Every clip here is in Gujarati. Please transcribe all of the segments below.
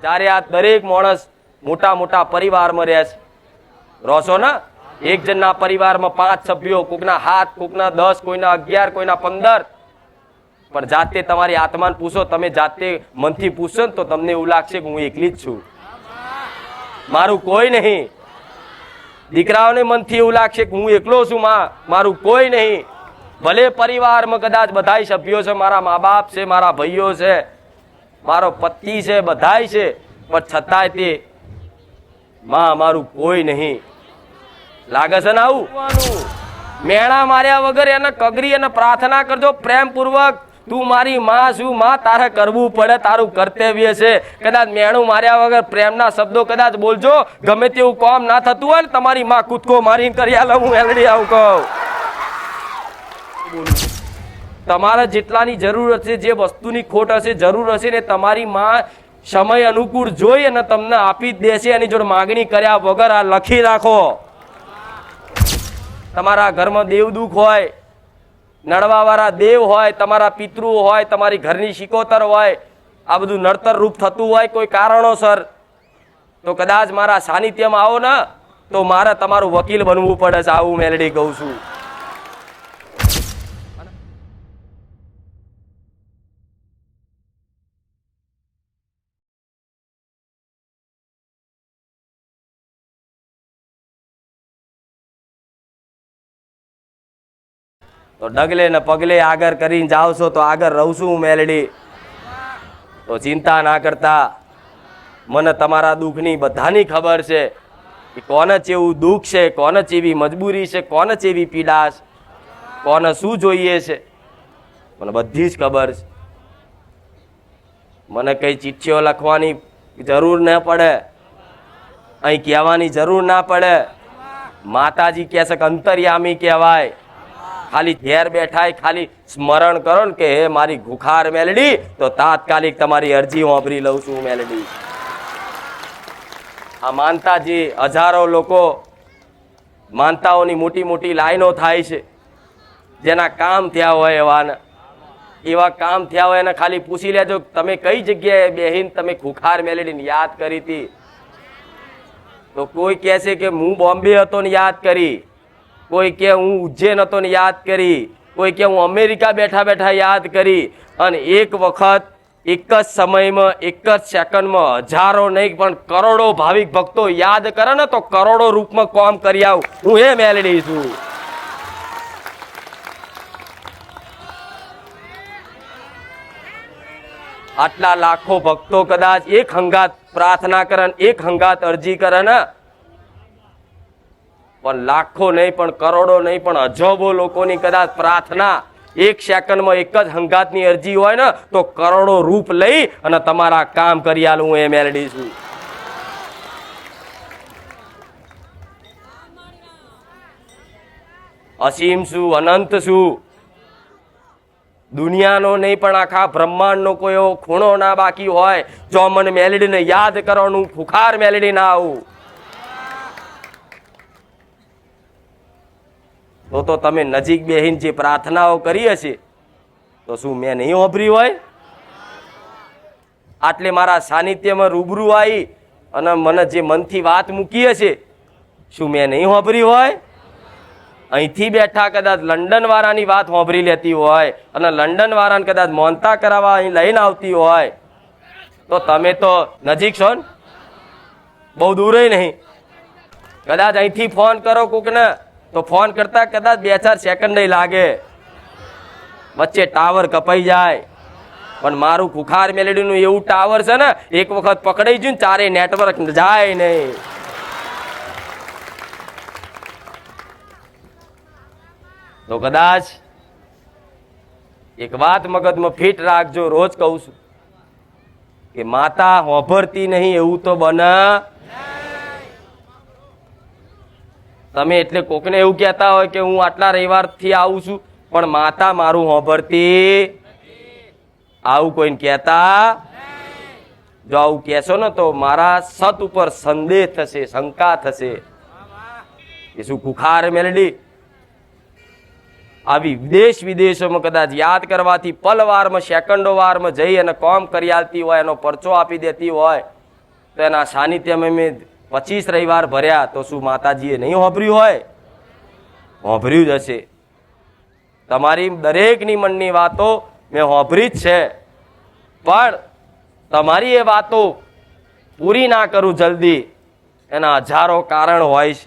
ત્યારે આ દરેક માણસ મોટા મોટા પરિવારમાં રહે છે. રહો છો ને? એક જણના પરિવારમાં 5 સભ્યો, કોકના 7, કોકના 10, કોઈના 11, કોઈના 15. પણ જાતે તમારી આત્માને પૂછો, તમે જાતે મનથી પૂછો ને તો તમને એવું લાગશે કે હું એકલી જ છું, મારું કોઈ નહીં. દીકરાઓને મનથી એવું લાગશે કે હું એકલો છું, મારું કોઈ નહીં. ભલે પરિવારમાં કદાચ બધાય સભ્યો છે, મારા મા બાપ છે, મારા ભાઈઓ છે, મારો પતિ છે, બધાય છે, પણ છતાંય તે મારું કોઈ નહીં. લાગે છે ને આવું? મેણા માર્યા વગર એને કગરી અને પ્રાર્થના કરજો પ્રેમપૂર્વક, તું મારી માં છું, માં તારે કરવું પડે, તારું કર્તવ્ય છે. કદાચ મેણું માર્યા વગર પ્રેમના શબ્દો કદાચ બોલજો, ગમે તેવું કામ ના થતું હોય ને તમારી માં કૂદકો મારીને કરી આલે. હું એલડી આવું કહું, તમારે જેટલાની જરૂર હશે, જે વસ્તુની ખોટ હશે, જરૂર હશે ને તમારી માં સમય અનુકૂળ જોઈ અને તમને આપી જ દેશે. એની જોડે માગણી કર્યા વગર આ લખી રાખો. તમારા ઘરમાં દેવ દુઃખ હોય, નડવા વાળા દેવ હોય, તમારા પિતૃ હોય, તમારી ઘરની શિકોતર હોય, આ બધું નડતર રૂપ થતું હોય કોઈ કારણોસર, તો કદાચ મારા સાનિધ્યમાં આવો ને તો મારે તમારું વકીલ બનવું પડે છે. આવું મેલડી કહું છું. તો ડગલે ને પગલે આગળ કરીને જાવ છો તો આગળ રહું છું મેલડી. તો ચિંતા ના કરતા, મને તમારા દુઃખની બધાની ખબર છે કે કોને ચેવું દુઃખ છે, કોને ચેવી મજબૂરી છે, કોને ચેવી પીડા છે, કોને શું જોઈએ છે, મને બધી જ ખબર છે. મને કઈ ચિઠ્ઠીઓ લખવાની જરૂર ના પડે, અહીં કહેવાની જરૂર ના પડે. માતાજી કહે છે કે અંતર્યામી કહેવાય. ખાલી ઘેર બેઠા ખાલી સ્મરણ કરો ને કે હે મારી ગુખાર મેલડી, તો તાત્કાલિક તમારી અરજી વાપરી લઉં છું મેલડી. આ માનતાજી હજારો લોકો માનતાઓની મોટી મોટી લાઈનો થાય છે, જેના કામ થયા હોય એવા કામ થયા હોય એને ખાલી પૂછી લેજો તમે કઈ જગ્યાએ બેહીને તમે ગુખાર મેલડીને યાદ કરી હતી. તો કોઈ કહે છે કે હું બોમ્બે હતો ને યાદ કરી, કોઈ કે હું ઉજ્જૈન હતો ને યાદ કરી, કોઈ કે હું અમેરિકા બેઠા બેઠા યાદ કરી. અને એક વખત એક જ સમયમાં એક જ સેકન્ડમાં હજારો નહીં પણ કરોડો ભાવિક ભક્તો યાદ કરે ને તો કરોડો રૂપમાં કામ કરી આવું. હું એ મેલડી છું. આટલા લાખો ભક્તો કદાચ એક હંગાત પ્રાર્થના કરે, એક હંગાત અરજી કરે ને, પણ લાખો નહીં પણ કરોડો નહીં પણ અજબો લોકોની કદાચ પ્રાર્થના એક સેકન્ડમાં એક જ હંગાતની અરજી હોય ને તો કરોડો રૂપ લઈ અને તમારા કામ કરી આલું. હું એ મેલડી છું. અસીમ છું, અનંત છું. દુનિયાનો નહીં પણ આખા બ્રહ્માંડનો કોઈ એવો ખૂણો ના બાકી હોય જો મને મેલડીને યાદ કરવાનું ફુખાર મેલડી ના આવું. તો તમે નજીક બેહીને જે પ્રાર્થનાઓ કરી હશે તો શું મેં નહીં વાપરી હોય? આટલે મારા સાનિધ્યમાં રૂબરૂ આવી અને મને જે મનથી વાત મૂકી હશે શું મેં નહીં વાપરી હોય? અહીંથી બેઠા કદાચ લંડન વાળાની વાત વાપરી લેતી હોય અને લંડન વાળાને કદાચ મોનતા કરાવવા અહીં લઈને આવતી હોય તો તમે તો નજીક છો ને, બહુ દૂર નહીં. કદાચ અહીંથી ફોન કરો કોકને તો ફોન કરતા કદાચ 2-4 સેકન્ડ નહીં લાગે, વચ્ચે ટાવર કપાઈ જાય. પણ મારું ખુખાર મેલેડીનું એવું ટાવર છે ને એક વખત પકડાઈ ગયું ને ચારે નેટવર્ક જાય નહીં. તો કદાચ એક વાત મગજમાં ફિટ રાખજો, રોજ કહું છું કે માતા હોભરતી નહીં એવું તો બને. તમે એટલે કોકને એવું કહેતા હોય કે હું આટલા રવિવારથી આવું છું પણ માતા મારું હોભરતી, આવું કોઈને કહેતા? જો આવું કહેશો ને તો મારા સત ઉપર સંદેહ થશે, શંકા થશે કે શું ખુખાર મેલડી આવી દેશ વિદેશોમાં કદાચ યાદ કરવાથી પલવારમાં સેકન્ડો વારમાં જઈ અને કામ કરી આલતી હોય, એનો પરચો આપી દેતી હોય તો એના સાનિધ્યમાં મેં 25 રવિવાર ભર્યા, તો શું માતાજીએ નહીં હોભર્યું હોય? હોભર્યું જ હશે. તમારી દરેકની મનની વાતો મેં હોભરી જ છે, પણ તમારી એ વાતો પૂરી ના કરું જલ્દી, એના હજારો કારણ હોય છે.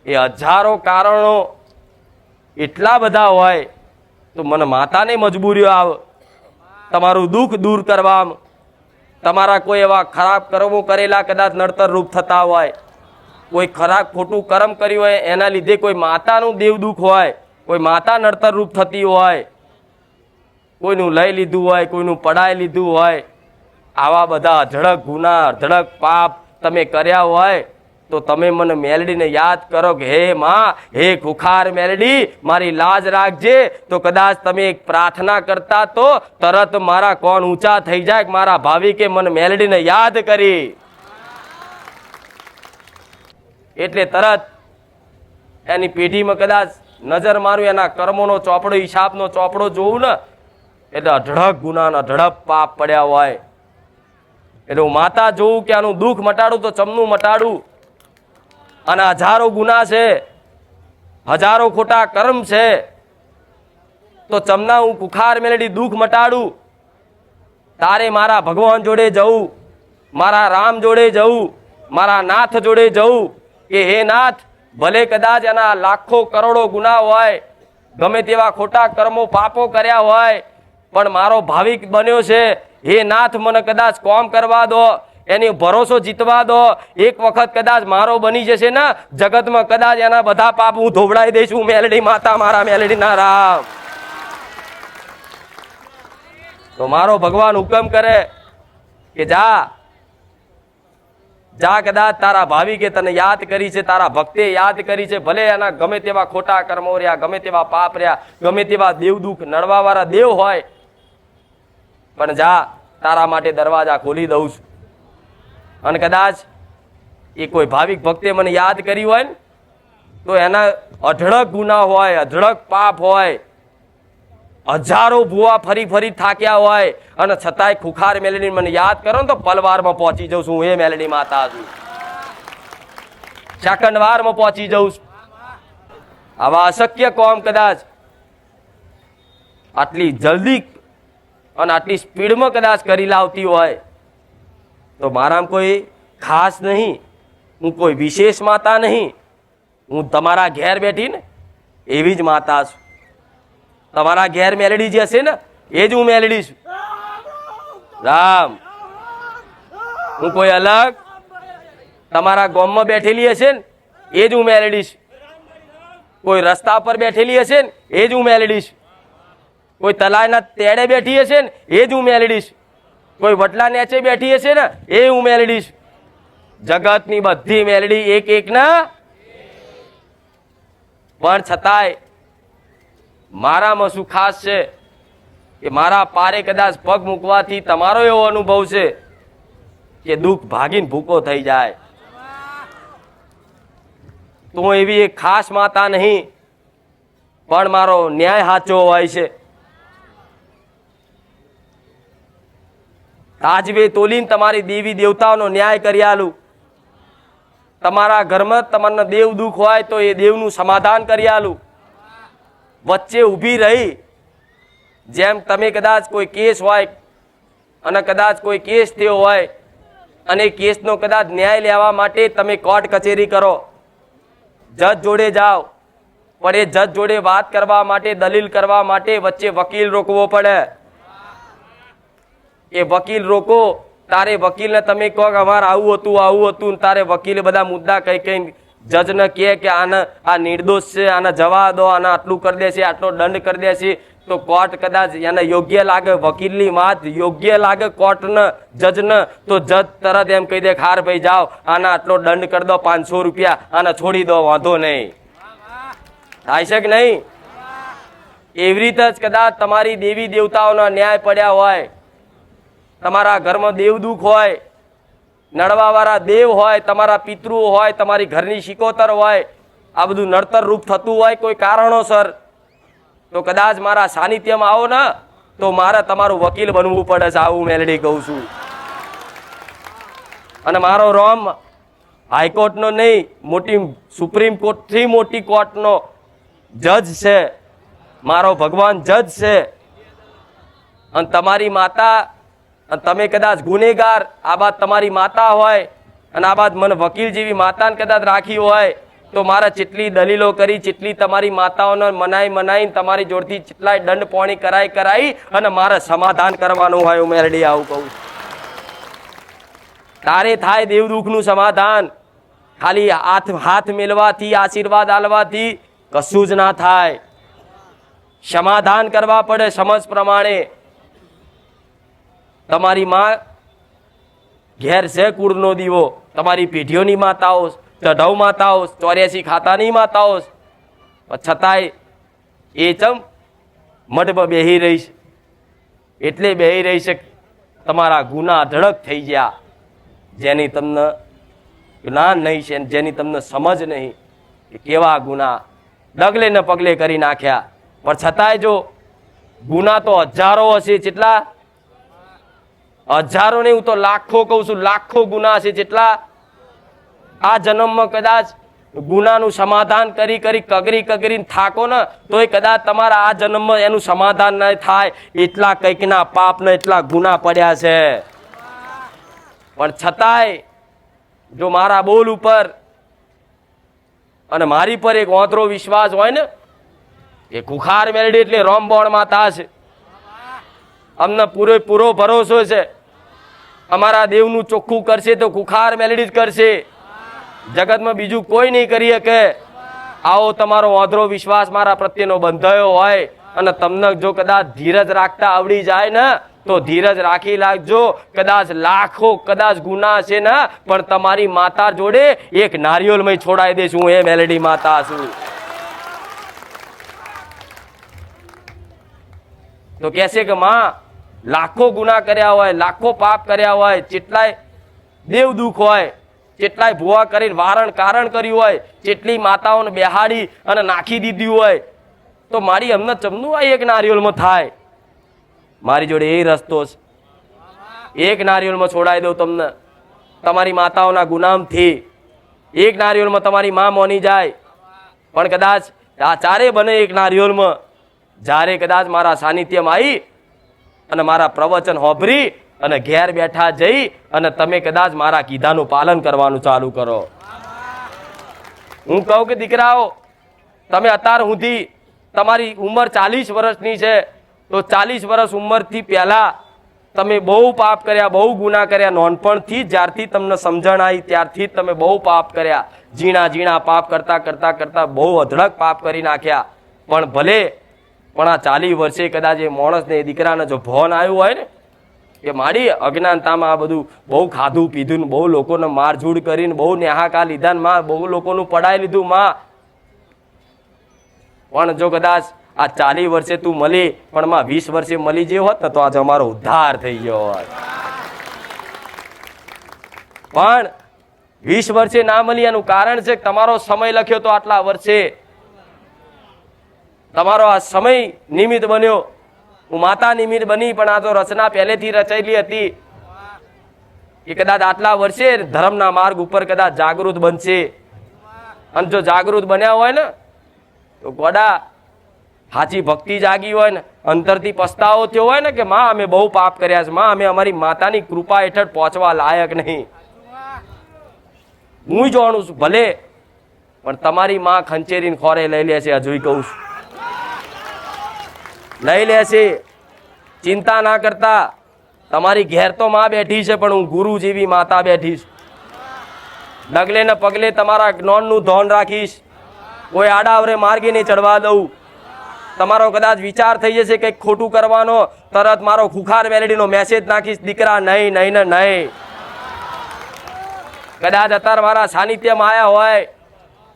એ હજારો કારણો એટલા બધા હોય તો મને માતાને મજબૂરીઓ આવે તમારું દુઃખ દૂર કરવામાં. તમારા કોઈ એવા ખરાબ કર્મો કરેલા કદાચ નડતર રૂપ થતા હોય, કોઈ ખરાબ ખોટું કર્મ કર્યું હોય એના લીધે કોઈ માતાનું દેવ દુઃખ હોય, કોઈ માતા નડતર રૂપ થતી હોય, કોઈનું લઈ લીધું હોય, કોઈનું પડાઈ લીધું હોય, આવા બધા અઢળક ગુના અઢળક પાપ તમે કર્યા હોય તો તમે મને મેલડીને યાદ કરો કે હે માં, હે ખુખાર મેલડી, મારી લાજ રાખજે. તો કદાચ તમે એક પ્રાર્થના કરતા તો તરત મારા કોણ ઊંચા થઈ જાય કે મારા ભાવિકે મને મેલડીને યાદ કરી, એટલે તરત એની પેઢીમાં કદાચ નજર મારું, એના કર્મોનો ચોપડો, હિસાબનો ચોપડો જોઉં ને, એટલે અઢળક ગુનાના અઢળક પાપ પડ્યા હોય. એટલે હું માતા જોઉં કે આનું દુઃખ મટાડું તો ચમનું મટાડું, અને હજારો ગુના છે, હજારો ખોટા કર્મ છે, તો ચમના હું કુખાર મેલડી દુઃખ મટાડું. તારે મારા ભગવાન જોડે જવું, મારા રામ જોડે જવું, મારા નાથ જોડે જવું કે હે નાથ, ભલે કદાચ એના લાખો કરોડો ગુના હોય, ગમે તેવા ખોટા કર્મો પાપો કર્યા હોય, પણ મારો ભાવિક બન્યો છે, હે નાથ મને કદાચ કોમ કરવા દો, એની ભરોસો જીતવા દો. એક વખત કદાચ મારો બની જશે ને જગતમાં, કદાચ એના બધા પાપ હું ધોવડાઈ દઈશું. મેલડી માતા, મારા મેલડી ના રામ. તો મારો ભગવાન હુકમ કરે કે જા જા, કદાચ તારા ભાવિકે તને યાદ કરી છે, તારા ભક્તે યાદ કરી છે, ભલે એના ગમે તેવા ખોટા કર્મો રહ્યા, ગમે તેવા પાપ રહ્યા, ગમે તેવા દેવ દુઃખ નડવા વાળા દેવ હોય, પણ જા, તારા માટે દરવાજા ખોલી દઉં છું. અને કદાચ એ કોઈ ભાવિક ભક્તે મને યાદ કરી હોય ને, તો એના અઢળક ગુના હોય, અઢળક પાપ હોય, હજારો ભૂવા ફરી ફરી થાક્યા હોય, અને છતાંય ખુખાર મેલડી મને યાદ કરો ને તો પલવારમાં પહોંચી જાઉં છું. એ મેલડી માતા છું, સેકન્ડવારમાં પહોંચી જાઉં છું. આવા અશક્ય કોમ કદાચ આટલી જલ્દી અને આટલી સ્પીડમાં કદાચ કરી લાવતી હોય તો મારામાં કોઈ ખાસ નહીં, હું કોઈ વિશેષ માતા નહીં, હું તમારા ઘેર બેઠી ને એવી જ માતા છું. તમારા ઘેર મેલડી જે હશે ને એ જ હું મેલડી છું. રામ. હું કોઈ અલગ તમારા ગામમાં બેઠેલી હશે ને એ જ હું મેલડી છું. કોઈ રસ્તા પર બેઠેલી હશે ને એ જ હું મેલડી છું. કોઈ તલાયના તેડે બેઠી હશે ને એ જ હું મેલડી છું. કોઈ વટલા નેચે બેઠી હશે ને એ હું મેલડી છું. જગતની બધી મેલડી એક એક ના, પણ છતાંય મારામાં શું ખાસ છે કે મારા પારે કદાચ પગ મૂકવાથી તમારો એવો અનુભવ છે કે દુઃખ ભાગીને ભૂકો થઈ જાય. તો હું એવી એક ખાસ માતા નહીં, પણ મારો ન્યાય સાચો હોય છે. તાજવે તોલીને તમારી દેવી દેવતાઓનો ન્યાય કરી આલું. તમારા ઘરમાં તમને દેવ દુઃખ હોય તો એ દેવનું સમાધાન કરી આલું. વચ્ચે ઊભી રહી, જેમ તમે કદાચ કોઈ કેસ હોય અને કદાચ કોઈ કેસ થયો હોય અને કેસનો કદાચ ન્યાય લેવા માટે તમે કોર્ટ કચેરી કરો, જજ જોડે જાઓ, પણ એ જજ જોડે વાત કરવા માટે, દલીલ કરવા માટે વચ્ચે વકીલ રોકવો પડે. એ વકીલ રોકો, તારે વકીલને તમે કહો કે અમારે આવું હતું, તારે વકીલે બધા મુદ્દા કઈ જજને કહે કે આ નિર્દોષ છે, આને જવા દો, આને આટલું કરી દેશે, આટલો દંડ કરી દેશે, તો કોર્ટ કદાચ એને યોગ્ય લાગે, વકીલની વાત યોગ્ય લાગે કોર્ટને, જજને, તો જજ તરત એમ કહી દે હાર ભાઈ જાઓ, આને આટલો દંડ કરી દો 500 રૂપિયા, આને છોડી દો, વાંધો નહીં. થાય છે કે નહીં? એવી રીતે જ કદાચ તમારી દેવી દેવતાઓના ન્યાય પડ્યા હોય, તમારા ઘરમાં દેવ દુઃખ હોય, નડવા વાળા દેવ હોય, તમારા પિતૃઓ હોય, તમારી ઘરની શિકોતર હોય, આ બધું નડતર રૂપ થતું હોય કોઈ કારણોસર, તો કદાચ મારા સાનિધ્યમાં આવો ને તો મારે તમારું વકીલ બનવું પડે છે. આવું મેલડી કહું છું. અને મારો રોમ હાઈકોર્ટનો નહીં, મોટી સુપ્રીમ કોર્ટથી મોટી કોર્ટનો જજ છે, મારો ભગવાન જજ છે. અને તમારી માતા, અને તમે કદાચ ગુનેગાર, આ બાદ તમારી માતા હોય અને આ બાદ મને વકીલ જેવી માતાને કદાચ રાખી હોય તો મારા ચેટલી દલીલો કરી, ચેટલી તમારી માતાઓને મનાઈને તમારી જોડથી ચેટલાય દંડ પોણી કરાઈ અને મારે સમાધાન કરવાનું હોય. હું મેરડી આવું કહું, તારે થાય દેવ દુઃખનું સમાધાન. ખાલી હાથ મેલવાથી, આશીર્વાદ આલવાથી કશું જ ના થાય. સમાધાન કરવા પડે સમજ પ્રમાણે. તમારી માં ઘેર છે કુળનો દીવો, તમારી પેઢીઓની માતાઓ, ચઢવ માતાઓ, 84 ખાતાની માતાઓ, છતાંય એ ચમ મઢમાં બેહી રહીશ, એટલે બેહી રહી છે તમારા ગુના ધડક થઈ ગયા, જેની તમને જ્ઞાન નહીં છે, જેની તમને સમજ નહીં કે કેવા ગુના ડગલે ને પગલે કરી નાખ્યા. પણ છતાંય જો ગુના તો હજારો હશે, કેટલા હજારો નહીં, હું તો લાખો કહું છું, લાખો ગુના હશે. જેટલા આ જન્મમાં કદાચ ગુનાનું સમાધાન કરી કગરીને થાકો ને તોય કદાચ તમારા આ જન્મમાં એનું સમાધાન ન થાય. એટલા કંઈકના પાપ ને એટલા ગુના પડ્યા છે. પણ છતાંય જો મારા બોલ ઉપર અને મારી પર એક ઓતરો વિશ્વાસ હોય ને, એ ખુખાર મેલડી એટલે રોમબોણ માતા છે. અમને પૂરેપૂરો ભરોસો છે, અમારા દેવનું ચોખ્ખું કરશે તો ખુખાર મેલડી જ કરશે, જગતમાં બીજું કોઈ નહીં કરી શકે. આવો તમારો ઓધરો વિશ્વાસ મારા પ્રત્યેનો બંધાયો હોય અને તમને જો કદાચ ધીરજ રાખતા આવડી જાય ને તો ધીરજ રાખી લાગજો. કદાચ લાખો કદાચ ગુના છે ને પણ તમારી માતા જોડે એક નારિયેળમય છોડાઈ દઈશ. હું એ મેલડી માતા છું. તો કહેશે કે માં લાખો ગુના કર્યા હોય, લાખો પાપ કર્યા હોય, જેટલાય દેવ દુઃખ હોય, જેટલાય ભૂવા કરીને વારણ કારણ કર્યું હોય, જેટલી માતાઓને બેહાડી અને નાખી દીધી હોય, તો મારી અમને ચમનું આ એક નારિયેળમાં થાય. મારી જોડે એ રસ્તો છે, એક નારિયેળમાં છોડાઈ દઉં તમને તમારી માતાઓના ગુનામથી. એક નારિયેળમાં તમારી માં મોની જાય. પણ કદાચ આ ચારે બને એક નારિયેળમાં, જ્યારે કદાચ મારા સાનિધ્યમાં આવી અને મારા પ્રવચન હોભરી અને ઘેર બેઠા જઈ અને તમે કદાચ મારા કીધાનું પાલન કરવાનું ચાલુ કરો. હું કહું કે દીકરાઓ, તમે અત્યાર સુધી તમારી ઉંમર 40 વર્ષની છે તો 40 વર્ષ ઉંમરથી પહેલા તમે બહુ પાપ કર્યા, બહુ ગુના કર્યા. નોનપણથી જ્યારથી તમને સમજણ આવી ત્યારથી જ તમે બહુ પાપ કર્યા. ઝીણા પાપ કરતા બહુ અધળક પાપ કરી નાખ્યા. પણ ભલે પણ આ 40 વર્ષે કદાચ એ માણસને, એ દીકરાને જો ભોન આવ્યું હોય ને કે મારી અજ્ઞાનતામાં આ બધું બહુ ખાધું પીધું, બહુ લોકોને મારઝૂડ કરીને, બહુ નેહાકા લીધા ને માં, બહુ લોકોનું પડાઈ લીધું માં, પણ જો કદાચ આ 40 વર્ષે તું મળી પણ માં 20 વર્ષે મળી જે હોત ને તો આજે અમારો ઉદ્ધાર થઈ ગયો હોત. પણ 20 વર્ષે ના મળી એનું કારણ છે કે તમારો સમય લખ્યો તો આટલા વર્ષે, તમારો આ સમય નિમિત્ત બન્યો. હું માતા નિમિત્ત બની પણ આ તો રચના પહેલેથી રચાયેલી હતી કે કદાચ આટલા વર્ષે ધર્મના માર્ગ ઉપર કદાચ જાગૃત બનશે. અને જો જાગૃત બન્યા હોય ને તો ગોડા સાચી ભક્તિ જાગી હોય ને, અંતરથી પસ્તાવો થયો હોય ને કે માં અમે બહુ પાપ કર્યા છે, માં અમે અમારી માતાની કૃપા હેઠળ પહોંચવા લાયક નહીં. હું જાણું છું ભલે, પણ તમારી માં ખંચેરીને ખોરે લઈ લેશે. હજુ કહું છું લઈ લેશે, ચિંતા ના કરતા. તમારી ઘેર તો માં બેઠી છે પણ હું ગુરુ જેવી માતા બેઠી છું. ડગલે ને પગલે તમારા જ્ઞાનનું ધોન રાખીશ, કોઈ આડાવરે માર્ગે નહીં ચડવા દઉં. તમારો કદાચ વિચાર થઈ જશે કંઈક ખોટું કરવાનો, તરત મારો ખુખાર મેલડીનો મેસેજ નાખીશ, દીકરા નહીં નહીં ને નહીં. કદાચ અત્યારે મારા સાનિધ્યમાં આવ્યા હોય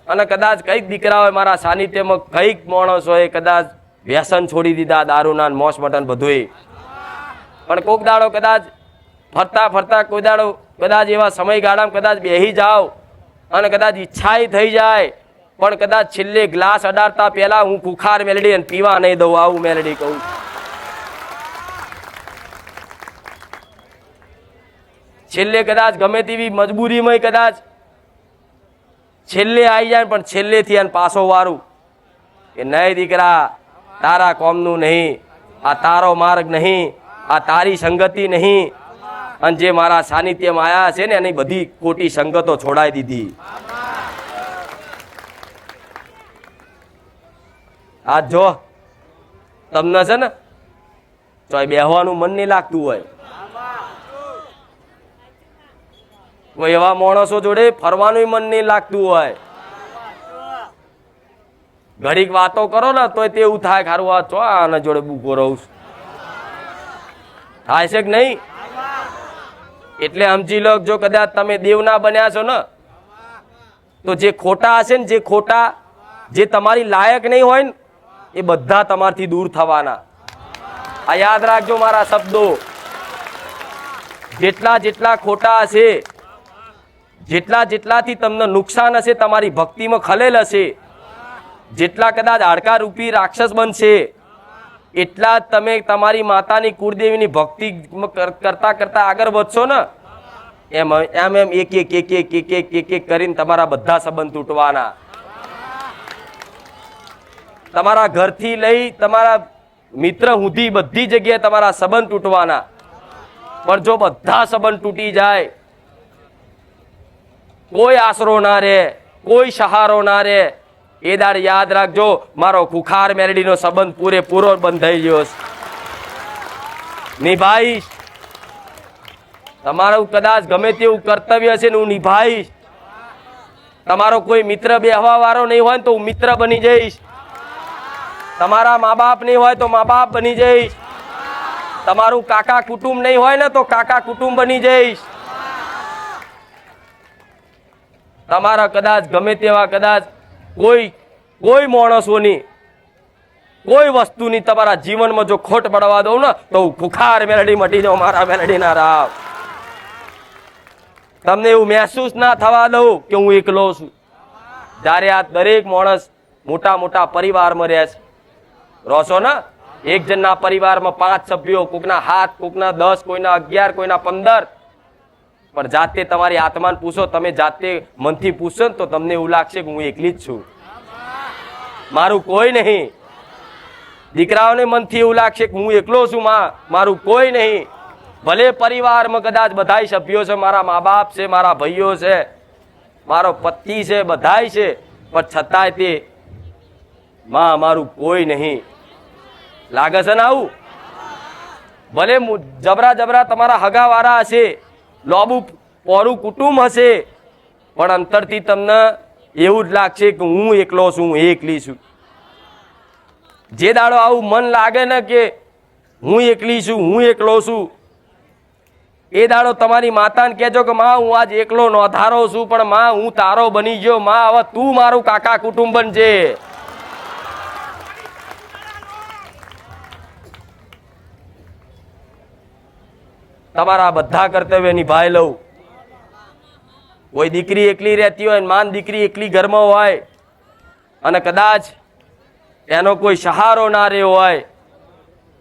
અને કદાચ કઈક દીકરા હોય મારા સાનિધ્યમાં, કઈક માણસ હોય કદાચ વ્યસન છોડી દીધા, દારૂના મોસ મટન બધું, પણ કોક દાડો કદાચ ફરતા કોઈ દાડો કદાચ એવા સમયગાળામાં કદાચ બેહી જાઓ અને કદાચ ઈચ્છા થઈ જાય પણ કદાચ છેલ્લે ગ્લાસ અડાડતા પહેલા હું ખુખાર મેલડી અને પીવા નહીં દઉં. આવું મેલડી કહું. છેલ્લે કદાચ ગમે તેવી મજબૂરીમાં કદાચ છેલ્લે આવી જાય, પણ છેલ્લેથી આને પાછો વારું કે નહીં દીકરા, તારા કોમનું નહીં, આ તારો માર્ગ નહીં, આ તારી સંગતિ નહીં. અને જે મારા સાનિધ્યમાં આયા છે ને એની બધી ખોટી સંગતો છોડાઈ દીધી. આ જો તમને છે ને ચોય બેહવાનું મન નહીં લાગતું હોય, કોઈ એવા માણસો જોડે ફરવાનું મન નહીં લાગતું હોય, ઘડીક વાતો કરો ને તો તેવું થાય ખારું આ ચો આના જોડે બૂકો રહું થાય છે કે નહીં. એટલે સમજી લો, જો કદાચ તમે દેવના બન્યા છો ને તો જે ખોટા હશે ને, જે ખોટા જે તમારી લાયક નહીં હોય ને એ બધા તમારથી દૂર થવાના. આ યાદ રાખજો મારા શબ્દો. જેટલા જેટલા ખોટા હશે, જેટલાથી તમને નુકસાન હશે, તમારી ભક્તિમાં ખલેલ હશે, જેટલા કદાચ હાડકા રૂપી રાક્ષસ બનશે, એટલા તમે તમારી માતાની કુળદેવીની ભક્તિ કરતા કરતા આગળ વધશો ને એમ એમ એમ એક એક એક એક એક એક એક એક કરીને તમારા બધા સંબંધ તૂટવાના. તમારા ઘરથી લઈ તમારા મિત્ર સુધી બધી જગ્યાએ તમારા સંબંધ તૂટવાના. પણ જો બધા સંબંધ તૂટી જાય, કોઈ આશરો ના રહે, કોઈ સહારો ના રહે, એ દાડ યાદ રાખજો મારો ખુખાર મેલડીનો સંબંધ પૂરેપૂરો બંધાઈ ગયો છે. નિભાઈશ. તમારું કદાચ ગમે તેવું કર્તવ્ય છે ને હું નિભાઈશ. તમારો કોઈ મિત્ર બેહવા વાળો નહીં હોય ને તો હું મિત્ર બની જઈશ. તમારા મા બાપ નહીં હોય તો મા બાપ બની જઈશ. તમારું કાકા કુટુંબ નહીં હોય ને તો કાકા કુટુંબ બની જઈશ. તમારા કદાચ ગમે તેવા કદાચ કોઈ માણસોની કોઈ વસ્તુની તમારા જીવનમાં જો ખોટ પડવા દઉં ને તો ખુખાર મેલડી મટી જાઉં મારા મેલડીના રાવ. તમને એવું મહેસૂસ ના થવા દઉં કે હું એકલો છું. જ્યારે આ દરેક માણસ મોટા મોટા પરિવારમાં રહે છે, રહો ને એક જણના પરિવારમાં 5 સભ્યો, કોકના 7, કોકના 10, કોઈના 11, કોઈના 15. પણ જાતે તમારી આત્માને પૂછો, તમે જાતે મનથી પૂછો ને તો તમને એવું લાગશે કે હું એકલી જ છું, મારું કોઈ નહીં. દીકરાઓને મનથી એવું લાગશે કે હું એકલો છું, મારું કોઈ નહીં. ભલે પરિવારમાં કદાચ બધાય સભ્યો છે, મારા મા બાપ છે, મારા ભાઈઓ છે, મારો પતિ છે, બધાય છે, પણ છતાંય તે મારું કોઈ નહીં. લાગે છે ને આવું? ભલે જબરા જબરા તમારા હગાવાળા હશે, લોબુ પોરું કુટુંબ હશે, પણ અંતરથી તમને એવું જ લાગશે કે હું એકલો છું, હું એકલી છું. જે દાડો આવું મન લાગે ને કે હું એકલી છું, હું એકલો છું, એ દાડો તમારી માતાને કહેજો કે માં હું આજ એકલો નોંધારો છું, પણ માં હું તારો બની ગયો, માં હવે તું મારું કાકા કુટુંબ બનજે. તમારા બધા કર્તવ્ય નિભાઈ લઉં. કોઈ દીકરી એકલી રહેતી હોય, માન દીકરી એકલી ઘરમાં હોય અને કદાચ એનો કોઈ સહારો ના રહ્યો હોય,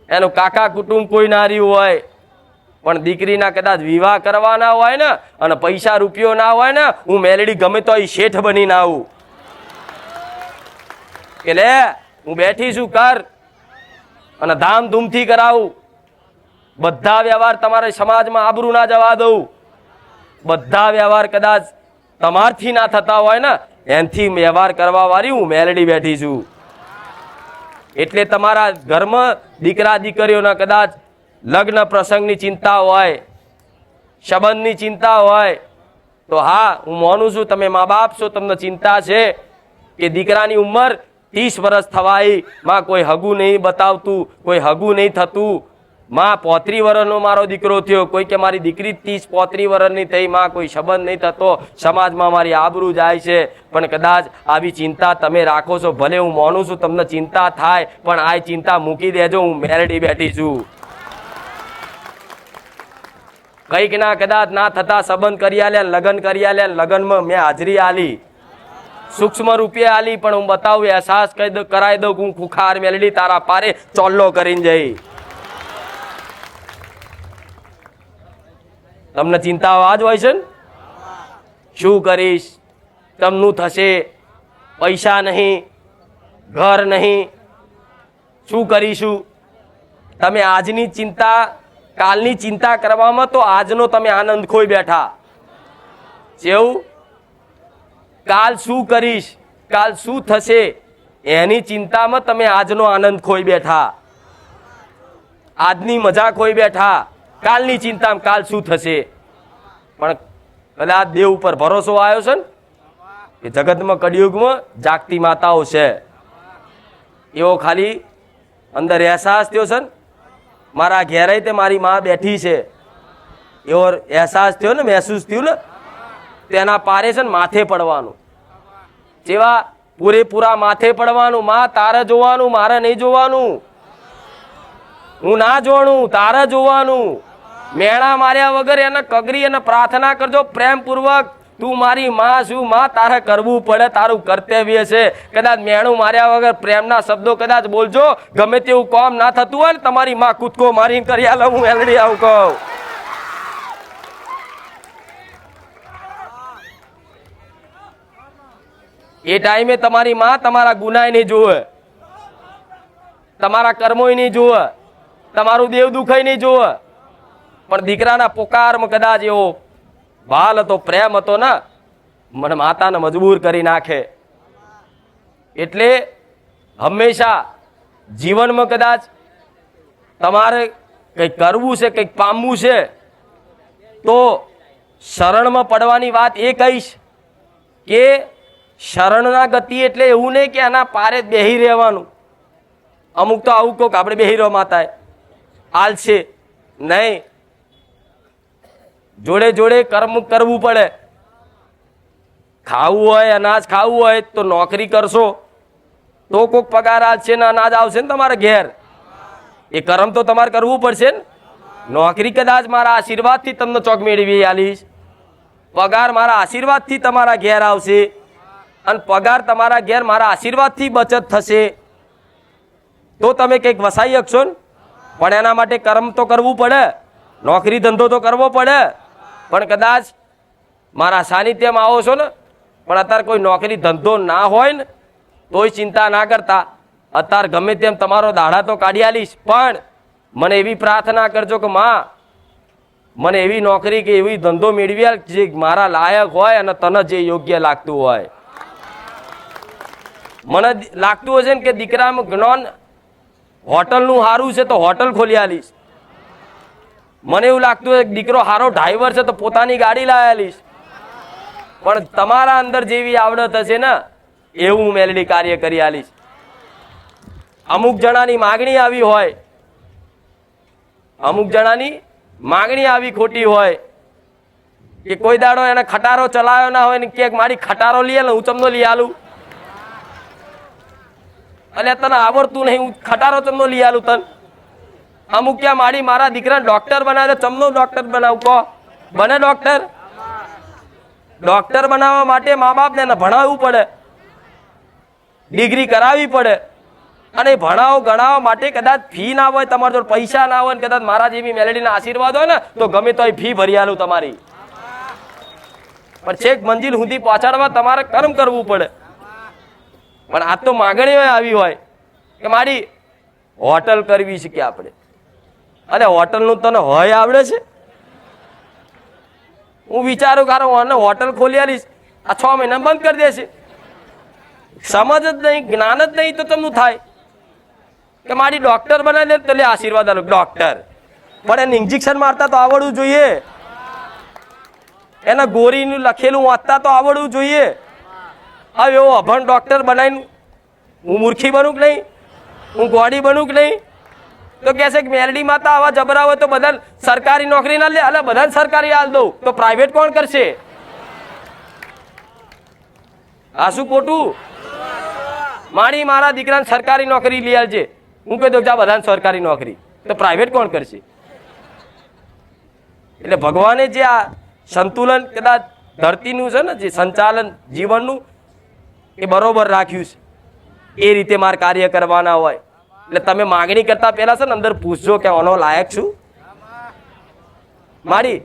એનું કાકા કુટુંબ કોઈ ના રહ્યું હોય, પણ દીકરીના કદાચ વિવાહ કરવાના હોય ને અને પૈસા રૂપિયો ના હોય ને, હું મેલડી ગમે તો એ શેઠ બની ના આવું કે લે હું બેઠી છું કર અને ધામધૂમથી કરાવું. બધા વ્યવહાર તમારા સમાજમાં આબરૂ ના જવા દઉં. બધા વ્યવહાર કદાચ તમારથી ના થતા હોય ને એનથી વ્યવહાર કરવા વાળી હું મેલડી બેઠી છું. એટલે તમારા ઘરમાં દીકરા દીકરીઓના કદાચ લગ્ન પ્રસંગની ચિંતા હોય, સંબંધની ચિંતા હોય, તો હા હું માનું છું તમે મા બાપ છો, તમને ચિંતા છે કે દીકરાની ઉંમર 30 વર્ષ થવાય, માં કોઈ હગું નહીં બતાવતું, કોઈ હગું નહીં થતું. માં 35 વર્ષનો મારો દીકરો થયો, કોઈ કે મારી દીકરી 30-35 વર્ષની થઈ, માં કોઈ સંબંધ નહીં થતો, સમાજમાં મારી આબરૂ જાય છે. પણ કદાચ આવી ચિંતા તમે રાખો છો, ભલે હું માનું છું તમને ચિંતા થાય, પણ આ ચિંતા મૂકી દેજો, હું મેલડી બેઠી છું. કંઈક ના કદાચ ના થતા સંબંધ કરી આલ્યા, લગ્ન કરી આલ્યા, લગ્નમાં મેં હાજરી આલી, સૂક્ષ્મ રૂપિયા આલી, પણ હું બતાવું અહેસાસ કરાવી દઉં હું ખુખાર મેલડી તારા પારે ચોલ્લો કરીને જઈ. તમને ચિંતા આ જ હોય છે ને? શું કરીશ, તમનું થશે, પૈસા નહીં, ઘર નહીં, શું કરીશું? તમે આજની ચિંતા કાલની ચિંતા કરવામાં તો આજનો તમે આનંદ ખોઈ બેઠા. જેવું કાલ શું કરીશ, કાલ શું થશે એની ચિંતામાં તમે આજનો આનંદ ખોઈ બેઠા, આજની મજા ખોઈ બેઠા, કાલની ચિંતામાં કાલ શું થશે. પણ કદાચ દેવ ઉપર ભરોસો આવ્યો છે ને કે જગતમાં કળિયુગમાં જાગતી માતાઓ છે, એવો ખાલી અંદર અહેસાસ થયો છે ને, મારા ઘેરે તે મારી માં બેઠી છે, એવો અહેસાસ થયો ને, મહેસૂસ થયું ને, તેના પારે છે ને માથે પડવાનું. જેવા પૂરેપૂરા માથે પડવાનું. માં તારે જોવાનું, મારે નહીં જોવાનું. હું ના જોવાનું, તારે જોવાનું. મેણા માર્યા વગર એને કગરી અને પ્રાર્થના કરજો પ્રેમપૂર્વક, તું મારી માં છું, માં તારે કરવું પડે, તારું કર્તવ્ય છે. કદાચ મેણું માર્યા વગર પ્રેમના શબ્દો કદાચ બોલજો, ગમે તેવું કામ ના થતું હોય ને, તમારી માં કૂદકો મારીને કરી આલે, હું એલડી આવું કહું. એ ટાઈમે તમારી માં તમારા ગુનાય નહીં જોવે, તમારા કર્મોય નહીં જોવે, તમારું દેવ દુખાય નહીં જોવે. પણ દીકરાના પોકારમાં કદાચ એવો ભાલ હતો, પ્રેમ હતો ને, મને માતાને મજબૂર કરી નાખે. એટલે હંમેશા જીવનમાં કદાચ તમારે કંઈક કરવું છે, કંઈક પામવું છે, તો શરણમાં પડવાની વાત એ કહીશ કે શરણના ગતિ એટલે એવું નહીં કે આના પારે જ બેહી રહેવાનું. અમુક તો આવું કહો કે આપણે બેહી રહો માતાએ આલશે નહીં, જોડે જોડે કર્મ કરવું પડે. ખાવું હોય, અનાજ ખાવું હોય તો નોકરી કરશો તો કોઈક પગાર આવશે ને અનાજ આવશે ને તમારા ઘેર. એ કર્મ તો તમારે કરવું પડશે ને. નોકરી કદાચ મારા આશીર્વાદથી તમને ચોક મેળવી આલીશ, પગાર મારા આશીર્વાદથી તમારા ઘેર આવશે, અને પગાર તમારા ઘેર મારા આશીર્વાદથી બચત થશે, તો તમે કંઈક વસાઈ શકશો ને. પણ એના માટે કર્મ તો કરવું પડે, નોકરી ધંધો તો કરવો પડે. પણ કદાચ મારા સાનિધ્યમાં આવો છો ને, પણ અત્યારે કોઈ નોકરી ધંધો ના હોય ને, તોય ચિંતા ના કરતા, અત્યારે ગમે તેમ તમારો દાડા તો કાઢી આલીશ, પણ મને એવી પ્રાર્થના કરજો કે માં મને એવી નોકરી કે એવી ધંધો મેળવી આલ જે મારા લાયક હોય અને તને જે યોગ્ય લાગતું હોય. મને લાગતું હશે ને કે દીકરામાં જ્ઞાન હોટલનું સારું છે તો હોટલ ખોલી આલીશ. મને એવું લાગતું હોય દીકરો સારો ડ્રાઈવર છે તો પોતાની ગાડી લાવી આલીશ. પણ તમારા અંદર જેવી આવડત હશે ને એવું મેલડી કાર્ય કરી આલીશ. અમુક જણાની માગણી આવી હોય, અમુક જણાની માગણી આવી ખોટી હોય કે કોઈ દાડો એને ખટારો ચલાવ્યો ના હોય ને કે મારી ખટારો લઈ આલે, હું ચમનો લઈ આલું, અને તને આવડતું નહીં, હું ખટારો ચમનો લઈ આલું તને. અમુક ક્યાં મારા દીકરાને ડોક્ટર બનાવે, ચમનો ડોક્ટર બનાવું કહો, બને ડોક્ટર? ડોક્ટર બનાવવા માટે મા બાપને ભણાવવું પડે, ડિગ્રી કરાવવી પડે, અને ભણાવો ગણાવવા માટે કદાચ ફી ના હોય, તમારા જોડે પૈસા ના હોય, કદાચ મારા જેવી મેલેડીના આશીર્વાદ હોય ને તો ગમે તો ફી ભરી આલું તમારી. પણ છેક મંજિલ સુધી પહોંચાડવા તમારે કર્મ કરવું પડે. પણ આ તો માગણીઓ આવી હોય કે મારી હોટલ કરવી છે કે આપણે, અને હોટલનું તને હોય આવડે છે? હું વિચારું કારો હોટલ ખોલી આલીશ, આ 6 મહિના બંધ કરી દેશે. સમજ જ નહીં, જ્ઞાન જ નહીં તો તમને થાય કે મારી ડોક્ટર બનાવી દે તો લે આશીર્વાદ આલો ડોક્ટર, પણ એને ઇન્જેક્શન મારતા તો આવડવું જોઈએ, એના ગોરીનું લખેલું વાંચતા તો આવડવું જોઈએ. હવે એવો અભણ ડોક્ટર બનાવીને હું મૂર્ખી બનું કે નહીં, હું ગોડી બનું કે નહીં? તો કહેશે કે મેલડી માતા આવા જબરા હોય તો બધા સરકારી નોકરી ના લે, અલે બધા સરકારી હાલ દઉં તો પ્રાઇવેટ કોણ કરશે? આ શું ખોટું? મારા દીકરાને સરકારી નોકરી લઈ આવજે, હું કહી દઉં જા બધાને સરકારી નોકરી, તો પ્રાઇવેટ કોણ કરશે? એટલે ભગવાને જે આ સંતુલન કદાચ ધરતીનું છે ને, જે સંચાલન જીવનનું એ બરોબર રાખ્યું છે, એ રીતે મારે કાર્ય કરવાના હોય. એટલે તમે માગણી કરતા પહેલા છે ને અંદર પૂછજો કે આનો લાયક છું. મારી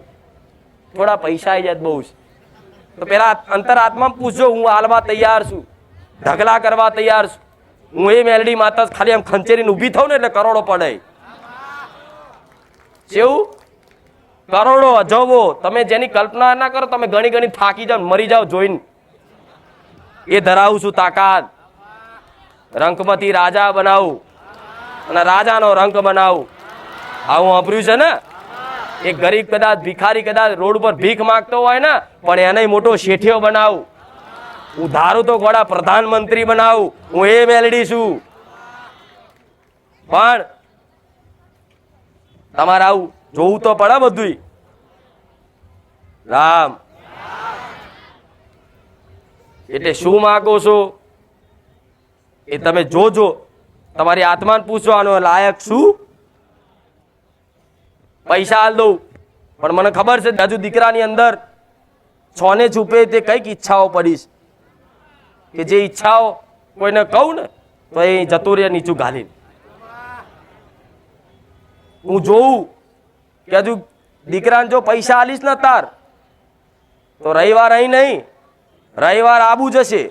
થોડા પૈસા આવી જાય બહુ છે. તો પેલા અંતરાત્મા પૂછજો, હું હાલવા તૈયાર છું, ઢગલા કરવા તૈયાર છું. હું એ મેલડી માતા ખાલી આમ ખંચેરીને ઊભી થઉં ને એટલે કરોડો પડે. કેવું? કરોડો, અજબો. તમે જેની કલ્પના ના કરો, તમે ઘણી ઘણી થાકી જાઓ, મરી જાઓ જોઈને. એ ધરાવું છું તાકાત. રંકમતી રાજા બનાવું અને રાજાનો રંક બનાવું. આવું વાપર્યું છે ને. એક ગરીબ કદાચ ભિખારી કદાચ રોડ પર ભીખ માંગતો હોય ને, પણ એને મોટો શેઠિયો બનાવું. હું ધારું તો ઘોડા પ્રધાનમંત્રી બનાવું. હું એ મેલડી છું. પણ તમારે આવું જોવું તો પડે બધું. રામ એટલે શું માગો છો એ તમે જોજો. તમારી આત્માને પૂછો, આનો લાયક શું? પૈસા હાલ દઉં, પણ મને ખબર છે હજુ દીકરાની અંદર છોને છુપે તે કઈક ઈચ્છાઓ પડીશ, કે જે ઈચ્છાઓ કોઈને કહું ને તો એ જતું રહે નીચું ઘાલીને. હું જોઉં કે હજુ દીકરાને જો પૈસા આલીશ ને તાર, તો રવિવાર અહીં નહીં, રવિવાર આબુ જશે.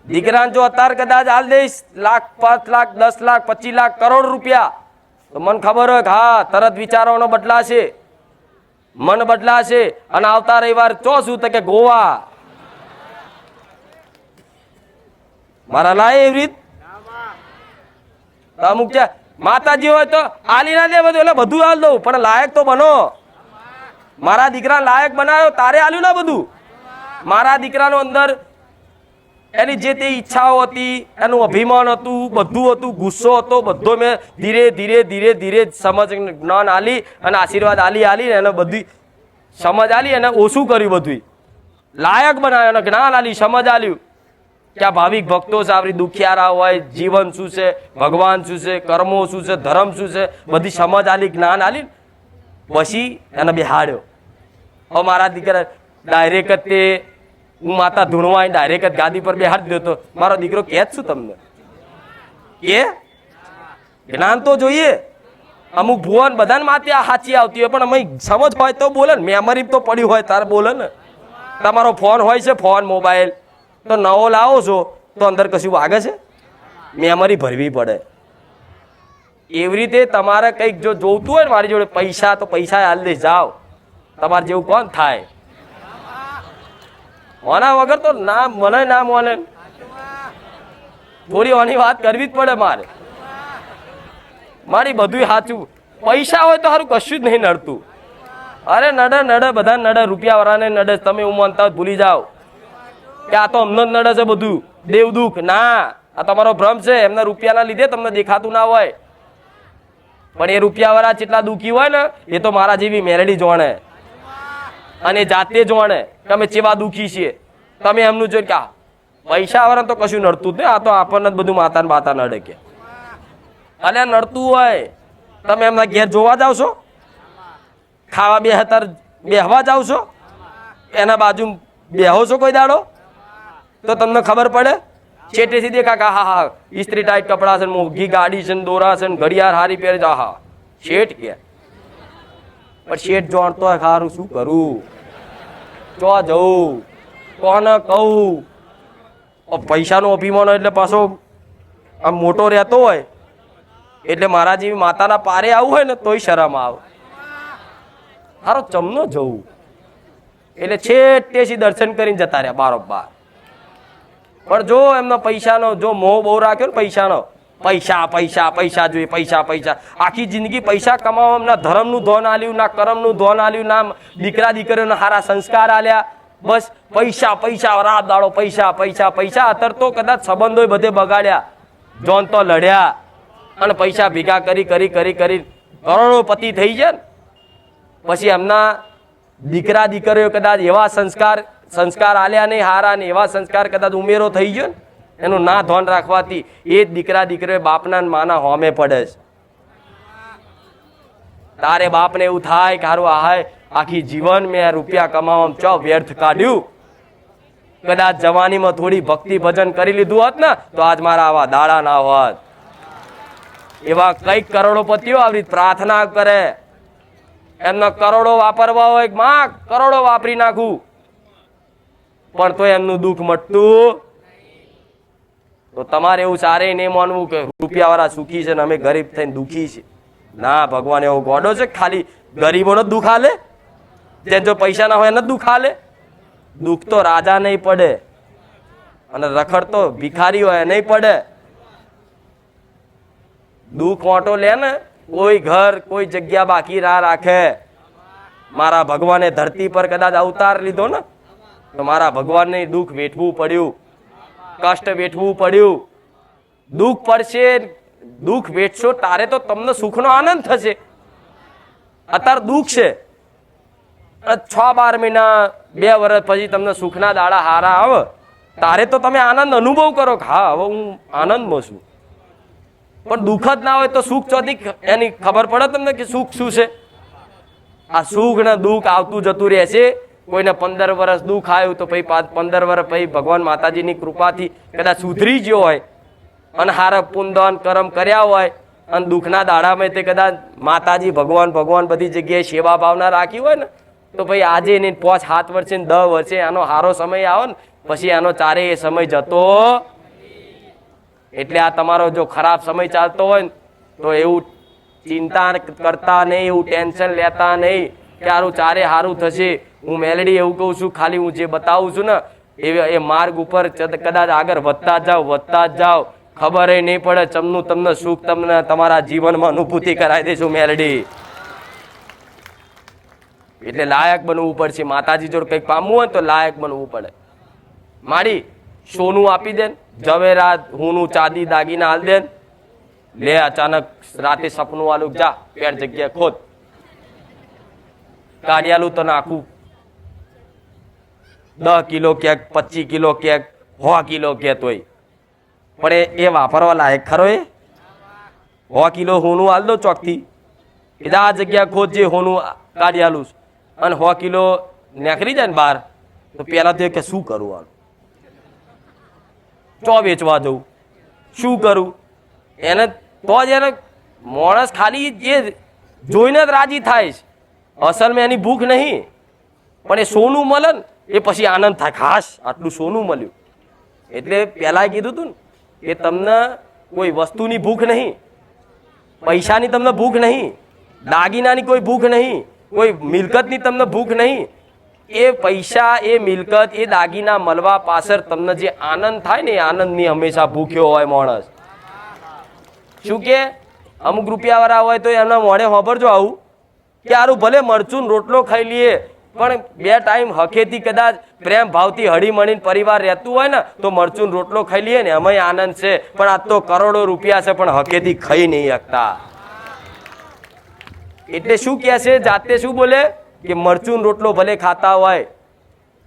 દીકરાને જો અત્યારે કદાચ હાલ દઈશ લાખ, 5 લાખ, 10 લાખ, 25 લાખ, કરોડ રૂપિયા, તો મને ખબર હોય કે હા તરત વિચારોનો બદલાશે, મન બદલાશે. અને આવતા રવિવાર ચો શું તો કે ગોવા. મારા લાય એવી રીત અમુક છે. માતાજી હોય તો આલી ના દે બધું, એટલે બધું હાલ દઉં, પણ લાયક તો બનો. મારા દીકરા લાયક બનાવ્યો, તારે આલ્યું ના બધું. મારા દીકરાનો અંદર એની જે તે ઈચ્છાઓ હતી, એનું અભિમાન હતું, બધું હતું, ગુસ્સો હતો, બધો મેં ધીરે ધીરે ધીરે ધીરે સમજ જ્ઞાન આલી અને આશીર્વાદ આલી એને બધી સમજ આલી અને ઓછું કર્યું. બધું લાયક બનાવ્યો અને જ્ઞાન આલી, સમજ આલ્યું કે આ ભાવિક ભક્તો છે, આપણી દુખિયારા હોય, જીવન શું છે, ભગવાન શું છે, કર્મો શું છે, ધર્મ શું છે, બધી સમજ આલી, જ્ઞાન આલી. પછી એને બેહાડ્યો. હવે મારા દીકરા ડાયરેક્ટ તે હું માતા ધૂણવા ડાયરેક્ટ ગાદી પર બેહાડી દીધો. તો મારો દીકરો કે જ શું તમને કે જ્ઞાન તો જોઈએ. અમુક ભુવન બધાને માતે સાચી આવતી હોય, પણ અમે સમજ હોય તો બોલે ને, મેમરી તો પડી હોય તાર બોલે ને. તમારો ફોન હોય છે, ફોન મોબાઈલ તો નવો લાવો છો તો અંદર કશું વાગે છે, મેમરી ભરવી પડે. એવી રીતે તમારે કંઈક જો જોતું હોય ને મારી જોડે પૈસા, તો પૈસા હાલ દે જાઓ. તમારે જેવું કોણ થાય? ઓના વગર તો ના મને ના મોને. થોડી ઓની વાત કરવી જ પડે મારે. મારી બધું સાચું. પૈસા હોય તો સારું કશું જ નહીં નડતું. અરે નડે બધા નડે, રૂપિયા વાળાને નડે. તમે હું માનતા હોય ભૂલી જાઓ કે આ તો અમને જ નડે છે બધું, દેવ દુઃખ. ના, આ તમારો ભ્રમ છે. એમના રૂપિયાના લીધે તમને દેખાતું ના હોય, પણ એ રૂપિયા વાળા જેટલા દુઃખી હોય ને, એ તો મારા જેવી મેરડી જોણે અને જાતે જોણે કે અમે ચેવા દુઃખી છીએ. તમે એમનું જોઈ કે પૈસા વાળા તો કશું નડતું જ નહીં, આ તો આપણને જ બધું માતા ને બાતા નડે કે. અને નડતું હોય તમે એમના ઘેર જોવા જાવ છો, ખાવા બેહવા જાવ છો, એના બાજુ બેહો છો કોઈ દાડો, તો તમને ખબર પડે. ચેટેથી દેખા કે હા હા ઇસ્ત્રી ટાઈટ કપડા છે, મોંઘી ગાડી છે, દોરા છે, ઘડિયાળ હારી પહેરે છે, હા શેઠ કે. પણ શેઠ જાણતો હોય સારું શું કરું, ચો જવું, કોને કહું. પૈસાનો અભિમાન એટલે પાછો આમ મોટો રહેતો હોય, એટલે મારા જેવી માતાના પારે આવવું હોય ને તોય શરમ આવે. સારો ચમનો જવું, એટલે છેટેથી દર્શન કરીને જતા રહ્યા બારોબાર. પણ જો એમનો પૈસાનો જો મોહ બહુ રાખ્યો ને, પૈસાનો, પૈસા પૈસા પૈસા જોઈએ, પૈસા પૈસા, આખી જિંદગી પૈસા કમાવા, ના ધર્મનું ધોન આલ્યું, ના કર્મનું ધોન આલ્યું, ના દીકરા દીકરીઓને સારા સંસ્કાર આલ્યા. બસ પૈસા પૈસા, રાત દાડો પૈસા પૈસા પૈસા. અત્યારે તો કદાચ સંબંધો બધે બગાડ્યા, જોન તો લડ્યા અને પૈસા ભેગા કરી કરી કરી કરી કરોડોપતિ થઈ જાય ને. પછી એમના દીકરા દીકરીઓ કદાચ એવા સંસ્કાર આલ્યા નહીં હારા, ને એવા સંસ્કાર કદાચ ઉમેરો થઈ ગયો ને, એનું ના ધ્યાન રાખવાથી એ જ દીકરા દીકરીઓ બાપના માના હોમે પડે છે. તારે બાપને એવું થાય કે હારું આહાય આખી જીવન મેં રૂપિયા કમાવામાં ચો વ્યર્થ કાઢ્યું. કદાચ જવાનીમાં થોડી ભક્તિ ભજન કરી લીધું હોત ને, તો આજ મારા આવા દાડા ના હોત. એવા કઈક કરોડોપતિઓ આવી પ્રાર્થના કરે, એમના કરોડો વાપરવા હોય, માં કરોડો વાપરી નાખું, પણ તો એમનું દુઃખ મટતું. તો તમારે એવું સારે નહીં માનવું કે રૂપિયા વાળા સુખી છે ને અમે ગરીબ થઈને દુઃખી છે. ના, ભગવાન એવો ગોડો છે ખાલી ગરીબોનો દુઃખ હાલે? જેમ જો પૈસા ના હોય એને દુઃખ હાલે? દુઃખ તો રાજા નહીં પડે અને રખડતો ભિખારી હોય નહીં પડે. દુઃખ વાંટો લે ને, કોઈ ઘર કોઈ જગ્યા બાકી ના રાખે. મારા ભગવાને ધરતી પર કદાચ અવતાર લીધો ને તો મારા ભગવાનને દુઃખ વેઠવું પડ્યું, કષ્ટ વેઠવું પડ્યું. દુઃખ પડશે, દુઃખ વેઠશો તારે તો તમને સુખનો આનંદ થશે. અત્યારે દુઃખ છે, 6-12 મહિના 2 વર્ષ પછી તમને સુખના દાડા હારા આવે તારે તો તમે આનંદ અનુભવ કરો કે હા હવે હું આનંદમાં છું. પણ દુઃખ જ ના હોય તો સુખ ચોથી એની ખબર પડે તમને કે સુખ શું છે? આ સુખ ને દુઃખ આવતું જતું રહેશે. કોઈને 15 વર્ષ દુઃખ આવ્યું તો પછી 15 વર્ષ પછી ભગવાન માતાજીની કૃપાથી કદાચ સુધરી ગયો હોય અને હારા પુણ્ય કર્મ કર્યા હોય અને દુઃખના દાડામાં તે કદાચ માતાજી ભગવાન બધી જગ્યાએ સેવા ભાવના રાખી હોય ને તો ભાઈ આજે એને 5-7 વર્ષે 10 વર્ષે આનો સારો સમય આવે ને પછી આનો ચારે એ સમય જતો. એટલે આ તમારો જો ખરાબ સમય ચાલતો હોય ને તો એવું ચિંતા કરતા નહીં, એવું ટેન્શન લેતા નહીં કે આરું ચારે સારું થશે. હું મેલડી એવું કહું છું, ખાલી હું જે બતાવું છું ને એ માર્ગ ઉપર કદાચ આગળ વધતા જ જાઓ, ખબર નહીં પડે ચમનું તમને સુખ તમને તમારા જીવનમાં અનુભૂતિ કરાવી દઈશું મેલડી. એટલે લાયક બનવું પડશે. માતાજી જોડે કંઈક પામવું હોય તો લાયક બનવું પડે. માડી સોનું આપી દે, જવેરાત હુંનું ચાંદી દાગીના હાલ દે, લે અચાનક રાતે સપનું વાલું જા પેટ જગ્યા ખોદ કાઢિયાલું તો નાખું 10 કિલો ક્યાંક 25 કિલો ક્યાંક 100 કિલો ક્યાંક હોય પણ એ વાપરવા લાયક ખરો? એ 100 કિલો હોનું હાલ દો ચોકથી કે આ જગ્યા ખોદ જે હોનું કાઢિયાલું અને 100 કિલો નીકળી જાય ને બહાર તો પેલા તો કે શું કરું, આનું ચો વેચવા જવું, શું કરું? એને તો જ એને માણસ ખાલી જે જોઈને જ રાજી થાય છે. અસલમાં એની ભૂખ નહીં, પણ એ સોનું મળે ને એ પછી આનંદ થાય, ખાસ આટલું સોનું મળ્યું. એટલે પહેલાં કીધું હતું ને કે તમને કોઈ વસ્તુની ભૂખ નહીં, પૈસાની તમને ભૂખ નહીં, દાગીનાની કોઈ ભૂખ નહીં, કોઈ મિલકતની તમને ભૂખ નહીં. એ પૈસા એ મિલકત એ દાગીના મળવા પાછળ તમને જે આનંદ થાય ને એ આનંદની હંમેશા ભૂખ્યો હોય માણસ. શું કે અમુક રૂપિયાવાળા હોય તો એમના મોઢે સાંભળજો આવું કે સારું ભલે મરચું રોટલો ખાઈ લઈએ પણ 2 ટાઈમ હકેથી કદાચ પ્રેમ ભાવથી હળી મળીને પરિવાર રહેતું હોય ને તો મરચું રોટલો ખાઈ લઈએ ને એમાંય આનંદ છે. પણ આ તો કરોડો રૂપિયા છે પણ હકેથી ખાઈ નહીં શકતા. એટલે શું કહે છે, જાતે શું બોલે કે મરચું રોટલો ભલે ખાતા હોય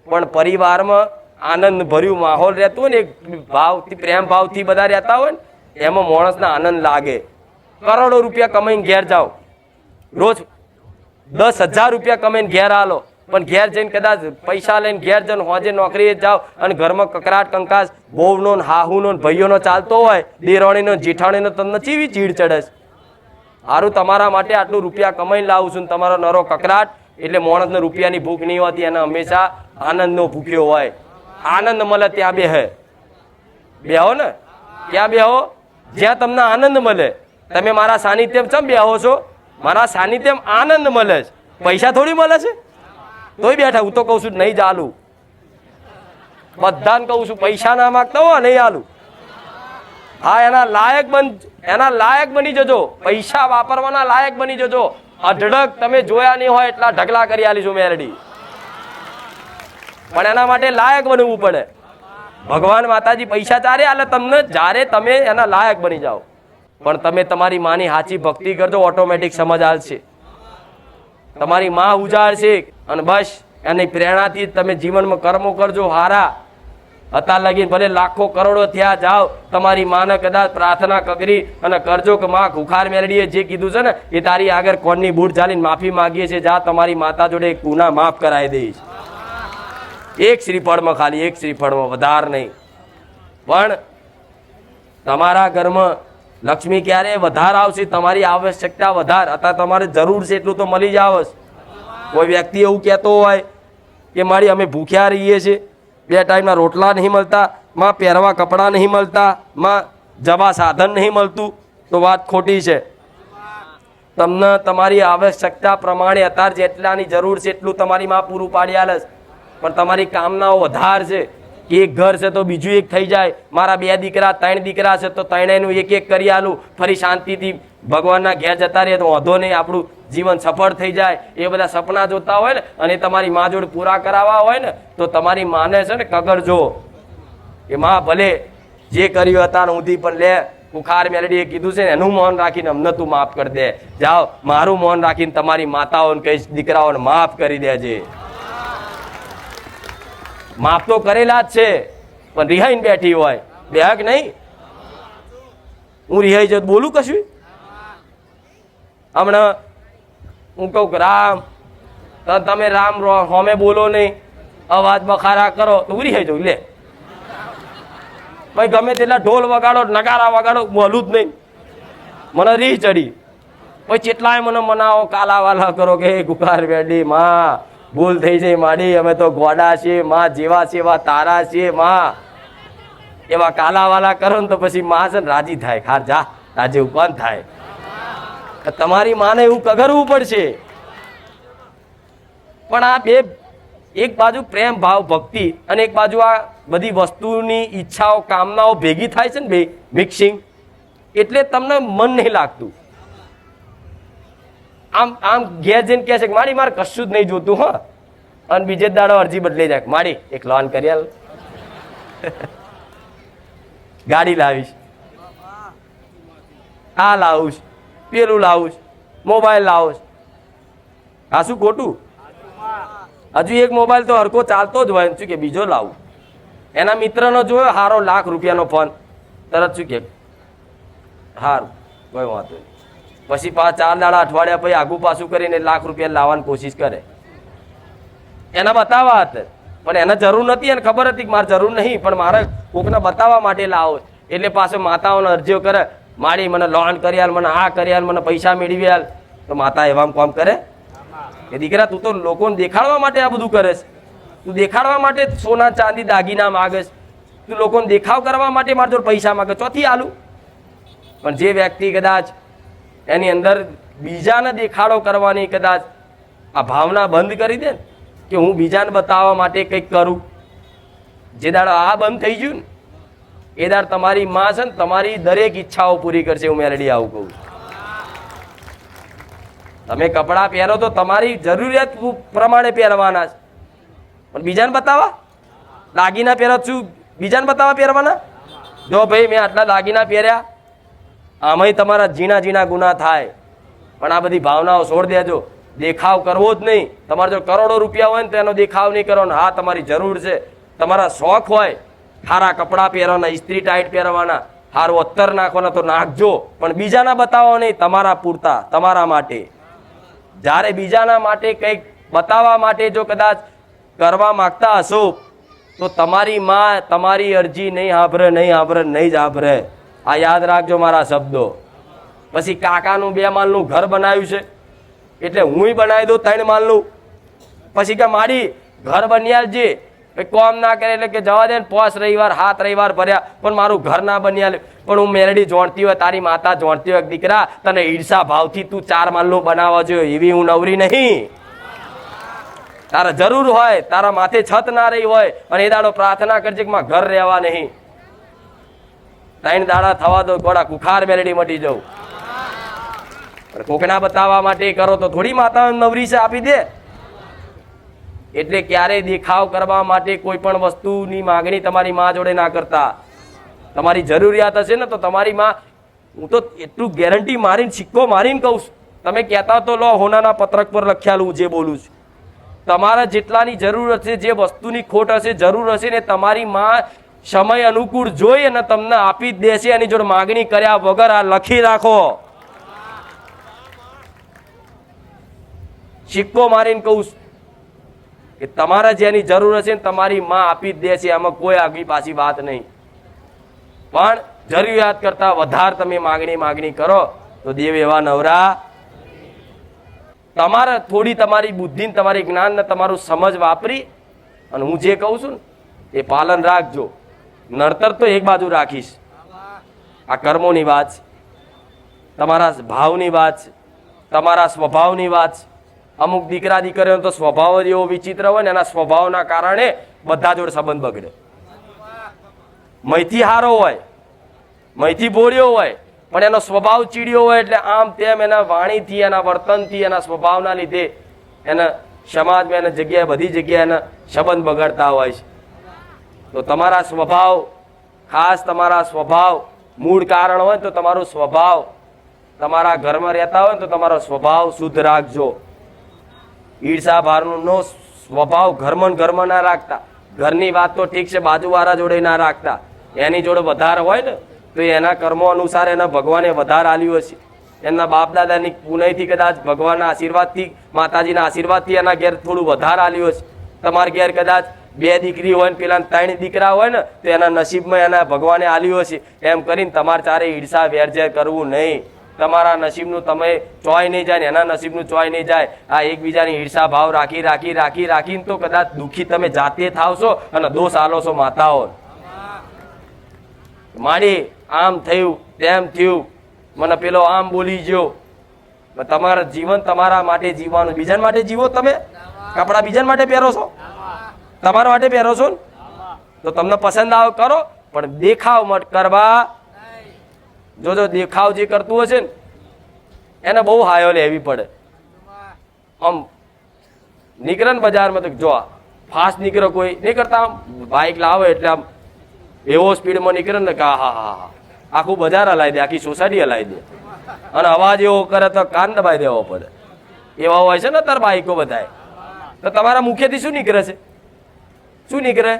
પણ પરિવારમાં આનંદ ભર્યું માહોલ રહેતું હોય ને ભાવથી પ્રેમ ભાવથી બધા રહેતા હોય ને એમાં માણસને આનંદ લાગે. કરોડો રૂપિયા કમાઈને ઘેર જાઓ, રોજ 10,000 રૂપિયા કમાઈને ઘેર આલો પણ ઘેર જઈને કદાચ પૈસા લઈને ઘેર જઈને હોજે નોકરીએ જાઓ અને ઘરમાં કકરાટ કંકાસ બહુનો હાહુનો ભાઈઓનો ચાલતો હોય, દેરાણીનો જેઠાણીનો તમને ચીવી ચીડ ચડે છે. સારું તમારા માટે આટલું રૂપિયા કમાઈને લાવું છું તમારો નરો કકરાટ. એટલે માણસને રૂપિયાની ભૂખ નહીં હોતી, એને હંમેશા આનંદનો ભૂખ્યો હોય. આનંદ મળે ત્યાં બેહો ને, ત્યાં બેહો જ્યાં તમને આનંદ મળે. તમે મારા સાનિધ્યમ ચમ બેહો છો? મારા સાનિધ્યમ આનંદ મળે છે, પૈસા થોડી મળે છે. તોય બેઠા હું તો કહું છું નહીં ચાલુ, બધાને કહું છું પૈસા ના માગતા હો નહીં આલું. હા એના લાયક બની જજો, પૈસા વાપરવાના લાયક બની જજો. અઢળક તમે જોયા નહીં હોય એટલા ઢગલા કરી આલીશું મેરડી, પણ એના માટે લાયક બનવું પડે. ભગવાન માતાજી પૈસા ચારે આલે તમને જ્યારે તમે એના લાયક બની જાઓ. પણ તમે તમારી માની સાચી ભક્તિ કરજો, ઓટોમેટિક સમજ આવશે. તમારી માં ઉજાડશે અને બસ એની પ્રેરણાથી તમે જીવનમાં કર્મો કરજો હારા. અત્યાર લગીને ભલે લાખો કરોડો થયા જાઓ, તમારી માને કદાચ પ્રાર્થના કરી અને કરજો કે માં ખુખાર મેલડીએ જે કીધું છે ને એ તારી આગળ કોણની બૂટ ચાલીને માફી માંગીએ છીએ, જા તમારી માતા જોડે ગુના માફ કરાવી દઈશ. એક શ્રીફળમાં, ખાલી એક શ્રીફળમાં, વધાર નહીં. પણ તમારા ઘરમાં લક્ષ્મી ક્યારે વધારે આવશે? તમારી આવશ્યકતા વધારે, અત્યારે તમારે જરૂર છે એટલું તો મળી જ આવશે. કોઈ વ્યક્તિ એવું કહેતો હોય કે મારી અમે ભૂખ્યા રહીએ છીએ, 2 ટાઈમના રોટલા નહીં મળતા, માં પહેરવા કપડાં નહીં મળતા, માં જવા સાધન નહીં મળતું, તો વાત ખોટી છે. તમને તમારી આવશ્યકતા પ્રમાણે અત્યારે જેટલાની જરૂર છે એટલું તમારી માં પૂરું પાડી આલે છે. પણ તમારી કામનાઓ વધારે છે કે એક ઘર છે તો બીજું એક થઈ જાય, મારા 2 દીકરા 3 દીકરા છે તો 3નું એક એક કરી આલું, ફરી શાંતિથી ભગવાનના ઘેર જતા રહીએ તો વાંધો નહીં, આપણું જીવન સફળ થઈ જાય. એ બધા સપના જોતા હોય ને અને તમારી મા જોડે પૂરા કરાવવા હોય ને તો તમારી માને છે ને કગરજો કે માં ભલે જે કર્યું હતા ઊંધી પણ લે, કુખાર મેલડીએ કીધું છે ને એનું મૌન રાખીને અમને તું માફ કરી દે. જાઓ મારું મૌન રાખીને તમારી માતાઓને કહીશ, દીકરાઓને માફ કરી દેજે. માફ તો કરેલા જ છે પણ રિહાઈને બેઠી હોય, બેહક નહીં. હું રિહાઈ જત બોલું કશું? હમણાં હું કહું રામ, તમે રામ હોમે બોલો નહીં, અવાજ બખારા કરો તો હું રિહાઈ જાઉં. લે ભાઈ ગમે તેટલા ઢોલ વગાડો નગારા વગાડો બોલું જ નહીં, મને રીહ ચડી. પછી કેટલાય મને મનાવો, કાલાવાલા કરો કે ગુકાર બેડી માં ભૂલ થઈ જાય માડી, અમે તો ગોડા છીએ માં, જેવા છે એવા તારા છીએ માં, એવા કાલાવાલા કરો ને તો પછી માં છે ને રાજી થાય, ખાર જા રાજી કોણ થાય. તમારી માને એવું કગરવું પડશે. પણ આ બે, એક બાજુ પ્રેમ ભાવ ભક્તિ અને એક બાજુ આ બધી વસ્તુની ઈચ્છાઓ કામનાઓ ભેગી થાય છે ને બે મિક્સિંગ, એટલે તમને મન નહીં લાગતું. આમ આમ ઘેર જઈને કહે છે કે મારી મારે કશું જ નહીં જોતું હો, અને બીજે દાડો અરજી બદલાઈ જાય, મારી એક લોન કરી આલ, ગાડી લાવીશ, આ લાવું, પેલું લાવું, મોબાઈલ લાવું. આ શું ખોટું? હજુ એક મોબાઈલ તો હરકો ચાલતો જ હોય, શું કે બીજો લાવું. એના મિત્રનો જોયો હારો ₹1,00,000 ફોન, તરત શું કે હારું કોઈ વાંધો નહીં. પછી 4 દાડા અઠવાડિયા પછી આગું પાછું કરીને ₹1,00,000 લાવવાની કોશિશ કરે. એના બતાવવા હતા પણ એને જરૂર નથી, એને ખબર હતી કે મારે જરૂર નહીં, પણ મારે કોકને બતાવવા માટે લાવો. એટલે પાછો માતાઓને અરજીઓ કરે, મારી મને લોન કરી આલ, મને આ કરી આલ, મને પૈસા મેળવી આલ. તો માતા એવા કામ કરે કે દીકરા તું તો લોકોને દેખાડવા માટે આ બધું કરે છે, તું દેખાડવા માટે સોના ચાંદી દાગીના માગે છે, તું લોકોને દેખાવ કરવા માટે મારે જોડે પૈસા માગે, ચોથી આલું. પણ જે વ્યક્તિ કદાચ એની અંદર બીજાને દેખાડો કરવાની કદાચ આ ભાવના બંધ કરી દે ને કે હું બીજાને બતાવવા માટે કંઈક કરું, જે દાડો આ બંધ થઈ ગયું ને એ દાડ તમારી માં છે ને તમારી દરેક ઈચ્છાઓ પૂરી કરશે. હું મેલડી આવું કહું. તમે કપડાં પહેરો તો તમારી જરૂરિયાત પ્રમાણે પહેરવાના છે, પણ બીજાને બતાવવા દાગીના પહેરો છું, બીજાને બતાવવા પહેરવાના. જો ભાઈ મેં આટલા દાગીના પહેર્યા, આમાંય તમારા ઝીણા ઝીણા ગુના થાય. પણ આ બધી ભાવનાઓ છોડ દેજો, દેખાવ કરવો જ નહીં. તમારે જો કરોડો રૂપિયા હોય ને તો એનો દેખાવ નહીં કરવાનો. હા તમારી જરૂર છે, તમારા શોખ હોય સારા કપડાં પહેરવાના, ઇસ્ત્રી ટાઈટ પહેરવાના, સારું અત્તર નાખવાના તો નાખજો, પણ બીજાના બતાવો નહીં, તમારા પૂરતા, તમારા માટે. જ્યારે બીજાના માટે કંઈક બતાવવા માટે જો કદાચ કરવા માંગતા હશો તો તમારી માં તમારી અરજી નહીં સાંભળે, નહીં સાંભળે, નહીં જ સાંભળે. આ યાદ રાખજો મારા શબ્દો. પછી કાકાનું 2 માળનું ઘર બનાવ્યું છે એટલે હુંય બનાવી દઉં 3 માળનું. પછી કે મારી ઘર બની આલજે, કોમ ના કરે એટલે કે જવા દે ને, 5 રવિવાર 7 રવિવાર ભર્યા પણ મારું ઘર ના બની આલે. પણ હું મેલડી જોણતી હોય, તારી માતા જોણતી હોય, દીકરા તને ઈર્ષા ભાવથી તું 4 માળનું બનાવવા જોઈએ, એવી હું નવરી નહીં. તારા જરૂર હોય, તારા માથે છત ના રહી હોય અને એ દાડો પ્રાર્થના કરજે કે માં ઘર રહેવા નહીં. 3 દાડા થવા દો, ગોળા કુખાર મેલડી મટી જાઉં. પણ કોકના બતાવવા માટે કરો તો થોડી માતા નવરી છે આપી દે. એટલે ક્યારેય દેખાવ કરવા માટે કોઈ પણ વસ્તુની માગણી તમારી માં જોડે ના કરતા. તમારી જરૂરિયાત હશે ને તો તમારી માં, હું તો એટલું ગેરંટી મારીને સિક્કો મારીને કહું છું, તમે કહેતા તો લો હોનાના પત્રક પર લખ્યાલું હું જે બોલું છું. તમારા જેટલાની જરૂર હશે, જે વસ્તુની ખોટ હશે, જરૂર હશે ને તમારી માં સમય અનુકૂળ જોઈ અને તમને આપી જ દેશે. એની જોડે માગણી કર્યા વગર આ લખી રાખો, સિક્કો મારીને કહું કે તમારા જેની જરૂર હશે ને તમારી માં આપી જ દેશે. આમાં કોઈ આગી પાછી વાત નહીં. પણ જરૂરિયાત કરતા વધારે તમે માગણી કરો તો દેવ એવા નવરા. તમારે થોડી તમારી બુદ્ધિ ને તમારી જ્ઞાન ને તમારું સમજ વાપરી અને હું જે કહું છું ને એ પાલન રાખજો. નડતર તો એક બાજુ રાખીશ. આ કર્મોની વાત છે, તમારા ભાવની વાત છે, તમારા સ્વભાવની વાત છે. અમુક દીકરા દીકરીઓનો તો સ્વભાવ જ એવો વિચિત્ર હોય ને એના સ્વભાવના કારણે બધા જોડે સંબંધ બગડે. મૈથી હારો હોય, મૈથી બોળ્યો હોય, પણ એનો સ્વભાવ ચીડ્યો હોય એટલે આમ તેમ એના વાણીથી એના વર્તનથી એના સ્વભાવના લીધે એના સમાજમાં એના જગ્યાએ બધી જગ્યાએ એના સંબંધ બગડતા હોય છે. તો તમારા સ્વભાવ, ખાસ તમારા સ્વભાવ મૂળ કારણ હોય તો તમારો સ્વભાવ, તમારા ઘરમાં રહેતા હોય તો તમારો સ્વભાવ શુદ્ધ રાખજો. ઈર્ષા ભારનો સ્વભાવ ઘરમાં ના રાખતા. ઘરની વાત તો ઠીક છે, બાજુવાળા જોડે ના રાખતા. એની જોડે વધારે હોય ને તો એના કર્મો અનુસાર એના ભગવાને વધારે આલ્યું હશે. એમના બાપ દાદાની પુણ્યથી કદાચ ભગવાનના આશીર્વાદથી, માતાજીના આશીર્વાદથી એના ઘેર થોડું વધારે આલ્યું હશે. તમારા ઘેર કદાચ 2 દીકરી હોય ને પેલા 3 દીકરા હોય ને તો એના નસીબમાં એના ભગવાને આલ્યું હશે. એમ કરીને તમારે ચારે ઈર્ષા વેરઝેર કરવું નહીં. તમારા નસીબનું તમે ચોય નહીં જાય ને એના નસીબનું ચોય નહીં જાય. આ એકબીજાની ઈર્ષા ભાવ રાખીને તો કદાચ દુઃખી તમે જાતે થાવશો અને દોષ આલોશો માતાઓ. માડી આમ થયું તેમ થયું, મને પેલો આમ બોલી ગયો. તમારા જીવન તમારા માટે જીવવાનું. બીજા માટે જીવો. તમે કપડા બીજા માટે પહેરો છો, તમારા માટે પહેરો છો ને તો તમને પસંદ આવે કરો, પણ દેખાવ મત કરવા. જો દેખાવ જે કરતું હશે ને એને બહુ હાયો લેવી પડે. આમ નીકળે ને બજારમાં તો જો ફાસ્ટ નીકળે કોઈ નહીં કરતા, આમ બાઇક લાવે એટલે આમ એવો સ્પીડમાં નીકળે ને કે હા આખું બજાર હલાવી દે, આખી સોસાયટી હલાવી દે. અને અવાજ એવો કરે તો કાન દબાઈ દેવો પડે. એવા હોય છે ને તાર બાઈકો બધાય. તો તમારા મુખ્યથી શું નીકળે છે? શું નીકળે?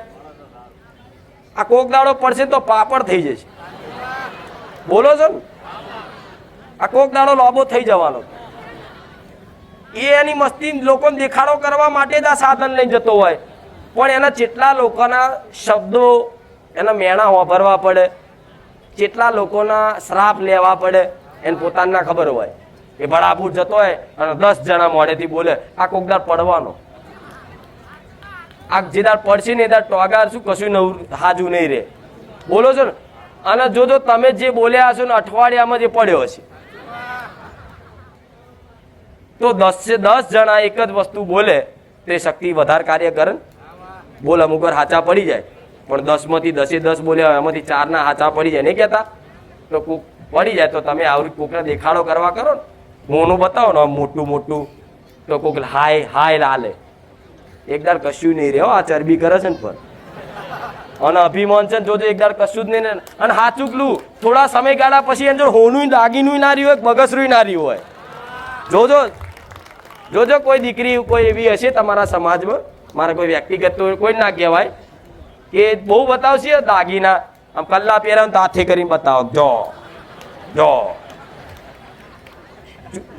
આ કોક દાડો પડશે તો પાપડ થઈ જશે. બોલો છો ને? આ કોક દાડો લોબો થઈ જવાનો. એની મસ્તી લોકોને દેખાડો કરવા માટે જ આ સાધન લઈને જતો હોય, પણ એના જેટલા લોકોના શબ્દો એના મેણા વાપરવા પડે, જેટલા લોકોના શ્રાપ લેવા પડે એને પોતાના ખબર હોય. એ બળાપુર જતો હોય અને 10 જણા મોઢેથી બોલે, આ કોક દાડ પડવાનો. આ જે દાડ પડશે ને એ દાડ ટોગાર શું કશું નવું હાજુ નહીં રહે. બોલો છો ને? અને જો તમે જે બોલ્યા હશો ને અઠવાડિયામાં જે પડ્યો હશે તો 10 જણા એક જ વસ્તુ બોલે તે શક્તિ વધારે કાર્ય કરે. બોલ અમુક વાર હાચા પડી જાય, પણ 10માંથી 10 બોલ્યા હોય એમાંથી 4 હાચા પડી જાય નહીં કહેતા? તો કોક પડી જાય તો તમે આવી કોકને દેખાડો કરવા કરો ને, મોનું બતાવો ને મોટું તો કોક હાય લાલે. એકદાર કશું નહીં રહ્યો. આ ચરબી કરે છે ને પણ અને અભિમાન છે જોજો એકદાર કશું જ નહીં. અને હાચુકલું થોડા સમયગાળા પછી એને જો હોનું દાગીનું ના રહ્યું હોય, બગસરું ના રહ્યું હોય. જોજો કોઈ દીકરી કોઈ એવી હશે તમારા સમાજમાં, મારા કોઈ વ્યક્તિગત તો કોઈ ના કહેવાય, કે બહુ બતાવશે દાગીના આમ કલ્લા પહેરા તો હાથે કરીને બતાવો. જો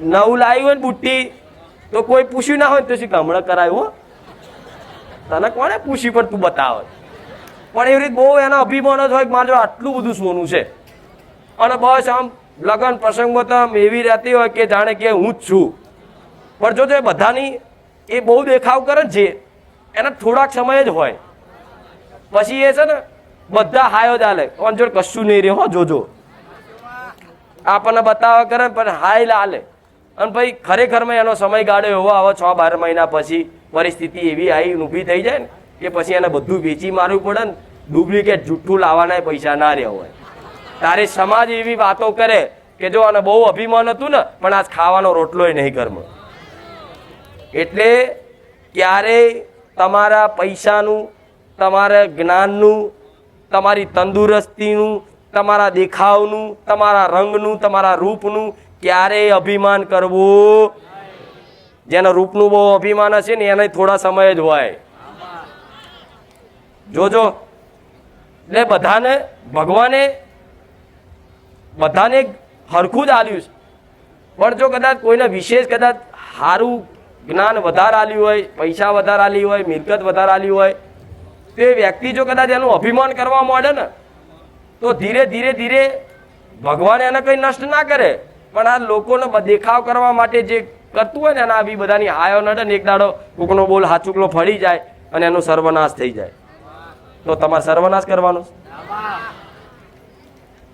નવું લાવ્યું હોય ને બુટ્ટી તો કોઈ પૂછ્યું ના હોય તો શું હમણાં કરાયું? તને કોને પૂછ્યું પણ તું બતાવે? પણ એવી રીતે બહુ એના અભિમાન જ હોય કે મારે આટલું બધું સોનું છે અને બસ આમ લગ્ન પ્રસંગમાં તો એવી રહેતી હોય કે જાણે કે હું જ છું. પણ જોજો એ બધાની એ બહુ દેખાવ કરે છે, એના થોડાક સમય જ હોય, પછી એ છે ને બધા હાયો ચાલે. કોણ જોડે કશું નહીં રહે. જોજો આપણને બતાવવા કરે પણ હાય લાલે. અને ભાઈ ખરેખરમાં એનો સમયગાળો એવો આવે 6-12 મહિના પછી પરિસ્થિતિ એવી આવી ઊભી થઈ જાય ને કે પછી એને બધું વેચી મારવું પડે ને, ડુપ્લિકેટ જુઠ્ઠું લાવવાના પૈસા ના રહ્યા હોય. તારે સમાજ એવી વાતો કરે કે જો આને બહુ અભિમાન હતું ને પણ આજ ખાવાનો રોટલોય નહીં ઘરમાં. એટલે ક્યારેય તમારા પૈસાનું, તમારા જ્ઞાનનું, તમારી તંદુરસ્તીનું, તમારા દેખાવનું, તમારા રંગનું, તમારા રૂપનું ક્યારેય અભિમાન કરવું. જેના રૂપનું બહુ અભિમાન હશે ને એને થોડા સમય જ હોય. જોજો એટલે બધાને ભગવાને બધાને હરખું જ આલ્યું છે, પણ જો કદાચ કોઈને વિશેષ કદાચ સારું જ્ઞાન વધારે આલ્યું હોય, પૈસા વધારે આલી હોય, મિલકત વધારે આલી હોય, તો એ વ્યક્તિ જો કદાચ એનું અભિમાન કરવા માંડે ને તો ધીરે ધીરે ધીરે ભગવાન એને કઈ નષ્ટ ના કરે, પણ આ લોકોને દેખાવ કરવા માટે જે કરતું હોય ને એના આવી બધાની હાયો નડે ને એક દાડો કોકનો બોલ હાચુકલો ફળી જાય અને એનો સર્વનાશ થઈ જાય, તો તમારે સર્વનાશ કરવાનું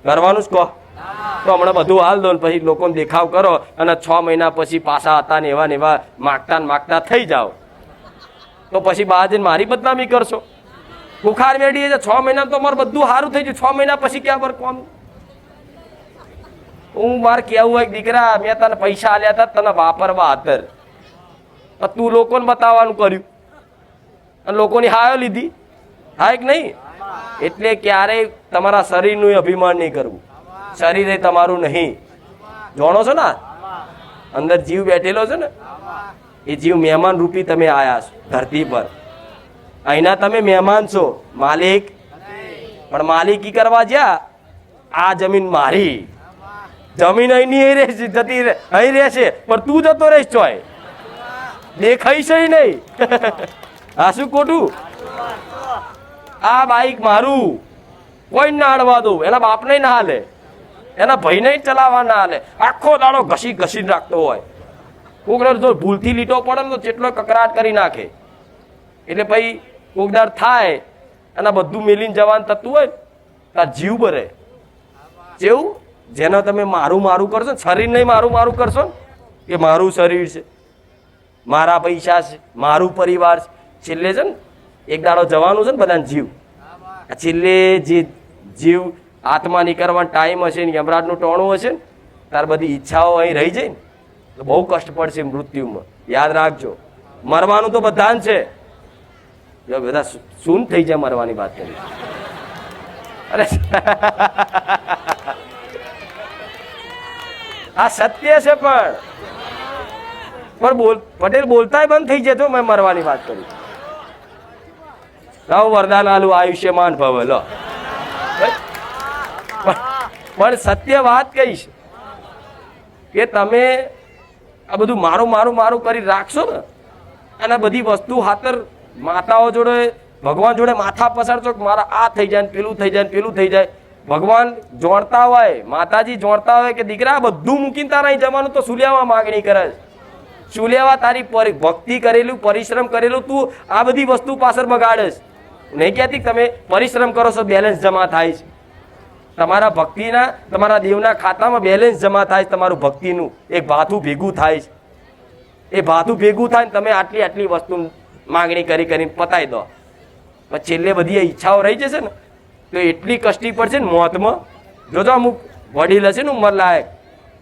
કરવાનું જ કહો. તો હમણાં બધું હાલ દો ને પછી લોકોને દેખાવ કરો અને 6 મહિના પછી પાછા હતા ને એવા માગતા થઈ જાઓ, તો પછી બહાર જઈને મારી બદનામી કરશો. બુખાર મેળીએ 6 મહિના તો મારે બધું સારું થઈ ગયું, 6 મહિના પછી ક્યાં પર કોમ. હું મારે કેવું હોય દીકરા મેં તને પૈસા આલ્યા હતા તને વાપરવા હાતર, તું લોકોને બતાવવાનું કર્યું અને લોકોની હાયો લીધી, હા કે નહીં? એટલે ક્યારેય તમારા શરીરનું અભિમાન નહીં કરવું. શરીર એ તમારું નહીં, જાણો છો ને અંદર જીવ બેઠેલો છે ને એ જીવ મહેમાન રૂપી તમે આયા છો ધરતી પર. અહીંના તમે મહેમાન છો, માલિક. પણ માલિકી કરવા જ્યાં આ જમીન મારી, જમીન અહીંની જતી અહીં રહેશે પણ તું જતો રહીશ ચોય, દેખાઈ છે નહીં. આ શું ખોટું? આ બાઈક મારું, કોઈ ના અડવા દઉં, એના બાપને ના હાલે, એના ભાઈને ચલાવવા ના હાલે, આખો દાડો ઘસી રાખતો હોય. કોક જો ભૂલથી લીટો પડે ને તો જેટલો કકરાટ કરી નાખે. એટલે પછી કોકદાર થાય અને બધું મેલીને જવાન થતું હોય તાર જીવ બરે. જેવું જેને તમે મારું કરશો ને, શરીર નહીં મારું કરશો ને, કે મારું શરીર છે, મારા પૈસા છે, મારું પરિવાર છે, છેલ્લે છે ને એક દાડો જવાનું છે ને બધાને જીવ. છેલ્લે જે જીવ આત્મા નીકળવાનો ટાઈમ હશે ને યમરાજનું ટોણું હશે ને તાર બધી ઈચ્છાઓ અહીં રહી જાય ને તો બહુ કષ્ટ પડશે મૃત્યુમાં. યાદ રાખજો, મરવાનું તો બધાને છે, બધા શૂન થઈ જાય મરવાની વાત કરી. અરે આ સત્ય છે, પણ પટેલ બોલતા બંધ થઈ જતો મેં મરવાની વાત કરી. લાવ વરદાન આલુ આયુષ્યમાન ભવ. લો પણ સત્ય વાત કહીશ કે તમે આ બધું મારું કરી રાખશો ને અને બધી વસ્તુ હાતર માતાઓ જોડે ભગવાન જોડે માથા પસારશો કે મારા આ થઈ જાય ને પેલું થઈ જાય ને પેલું થઈ જાય. ભગવાન જોડતા હોય, માતાજી જોડતા હોય કે દીકરા બધું મૂકીને તારા અહીં જવાનું તો સુલિયાવા માગણી કરે છે. સુલિયાવા તારી ભક્તિ કરેલું પરિશ્રમ કરેલું તું આ બધી વસ્તુ પાછળ બગાડે છે. નહીં કહેતી તમે પરિશ્રમ કરો છો બેલેન્સ જમા થાય છે તમારા ભક્તિના, તમારા દેવના ખાતામાં બેલેન્સ જમા થાય છે, તમારું ભક્તિનું એક ભાથું ભેગું થાય છે. એ ભાથું ભેગું થાય ને તમે આટલી વસ્તુ માગણી કરીને પતાવી દો, પછી છેલ્લે બધી ઈચ્છાઓ રહી જશે ને તો એટલી કષ્ટી પડશે ને મોતમાં. જોજો અમુક વડીલ હશે ને ઉંમર લાયક,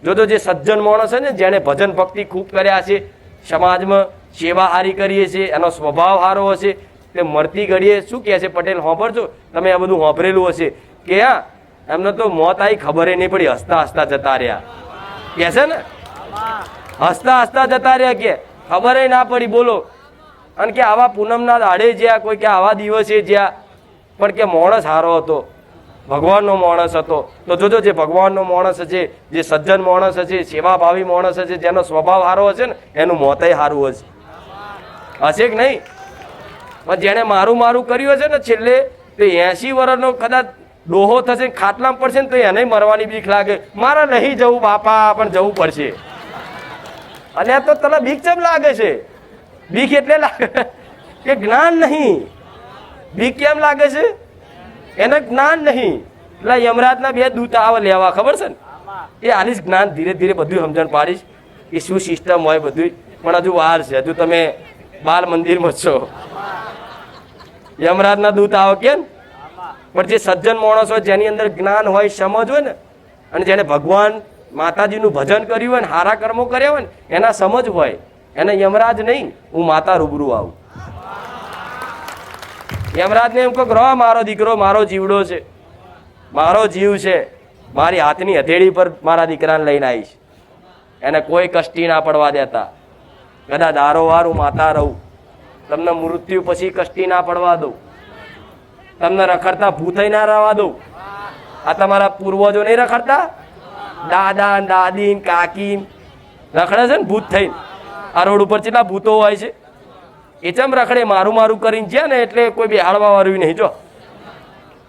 જોજો જે સજ્જન માણસ છે ને જેણે ભજન ભક્તિ ખૂબ કર્યા છે, સમાજમાં સેવા હારી કરીએ છે, એનો સ્વભાવ સારો હશે, તે મરતી ઘડીએ શું કહે છે પટેલ સાંભળજો, તમે આ બધું સાંભળેલું હશે કે હા એમને તો મોત આવી ખબર નહીં પડી, હસતા જતા રહ્યા કે છે ને, હસતા જતા રહ્યા કે ખબર ના પડી. બોલો. અને કે આવા પૂનમના દાડે જ્યાં કોઈ કે આવા દિવસે જ્યાં પણ કે માણસ સારો હતો, ભગવાનનો માણસ હતો. તો જોજો જે ભગવાનનો માણસ હશે, જે સજ્જન માણસ હશે, સેવાભાવી માણસ હશે, જેનો સ્વભાવ સારો હશે ને એનું મોતય સારું હશે. હશે કે નહીં? પણ જેને મારું કર્યું હશે ને છેલ્લે તો 80 વર્ષનો કદાચ ડોહો થશે, ખાટલામાં પડશે ને તો એને મરવાની બીક લાગે, મારે નહીં જવું બાપા પણ જવું પડશે. અને તો તને બીક કેમ લાગે છે? બીક એટલે લાગે કે જ્ઞાન નહીં. બીક કેમ લાગે છે? એને જ્ઞાન નહીં. એટલે યમરાજના 2 દૂત આવે લેવા, ખબર છે ને? એ આલીશ જ્ઞાન ધીરે ધીરે બધું સમજણ પાડીશ કે શું સિસ્ટમ હોય બધું. પણ હજુ વાર છે, હજુ તમે બાલ મંદિરમાં છો. યમરાજના દૂત આવે કેમ? પણ જે સજ્જન માણસ હોય, જેની અંદર જ્ઞાન હોય, સમજ હોય ને, અને જેને ભગવાન માતાજીનું ભજન કર્યું હોય ને સારા કર્મો કર્યા હોય ને એના સમજ હોય, એને યમરાજ નહીં હું માતા રૂબરૂ આવું. યમરાજને એમ કહો મારો દીકરો મારો જીવડો છે, મારો જીવ છે, મારી હાથની હથેળી પર મારા દીકરાને લઈને આવીશ, એને કોઈ કષ્ટી ના પડવા દેતા, કદાચ દારોવાર હું માતા રહું, તમને મૃત્યુ પછી કષ્ટી ના પડવા દઉં, તમને રખડતા ભૂતય ના રહેવા દઉં. આ તમારા પૂર્વજો નહીં રખડતા, દાદા દાદી કાકી રખડે છે ને ભૂત થઈને. આ રોડ ઉપર કેટલા ભૂતો હોય છે, એ ચમ રખડે? મારું કરીને છે ને એટલે કોઈ બેહાડવા વાળું નહીં. જો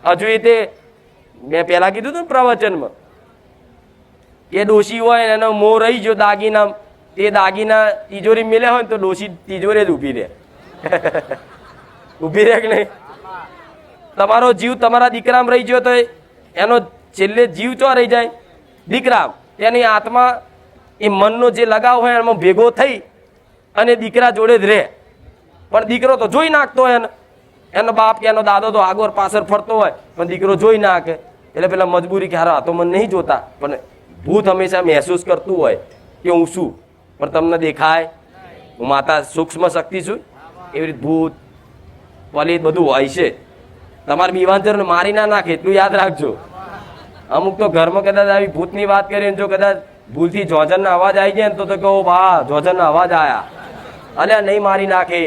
હજુ એ તે મેં પહેલા કીધું હતું ને પ્રવચનમાં કે ડોશી હોય ને એનો મોં રહી ગયો દાગીના, તે દાગીના તિજોરી મેલ્યા હોય ને તો ડોશી તિજોરી જ ઊભી રહે. ઊભી રહે કે નહીં? તમારો જીવ તમારા દીકરામાં રહી ગયો તો એનો છેલ્લે જીવ ચો રહી જાય? દીકરા. એની આત્મા એ મનનો જે લગાવ હોય એમાં ભેગો થઈ અને દીકરા જોડે જ રહે. પણ દીકરો તો જોઈ નાખતો હોય એને, એનો બાપ કે એનો દાદો તો આગળ પાછળ ફરતો હોય પણ દીકરો જોઈ નાખે. એટલે પેલા મજબૂરી કે હારા તો મને નહીં જોતા, પણ ભૂત હંમેશા મહેસૂસ કરતું હોય કે હું શું, પણ તમને દેખાય હું માતા સૂક્ષ્મ શક્તિ છું. એવી રીતે ભૂત પલિત બધું હોય છે. તમારે બીવાંચરને મારી ના નાખે એટલું યાદ રાખજો. અમુક તો ઘરમાં કદાચ આવી ભૂતની વાત કરીને જો કદાચ ભૂલથી જોજનના અવાજ આવી જાય ને તો કહો વાહ જોજનના અવાજ આવ્યા, અલ્યા નહીં મારી નાખે.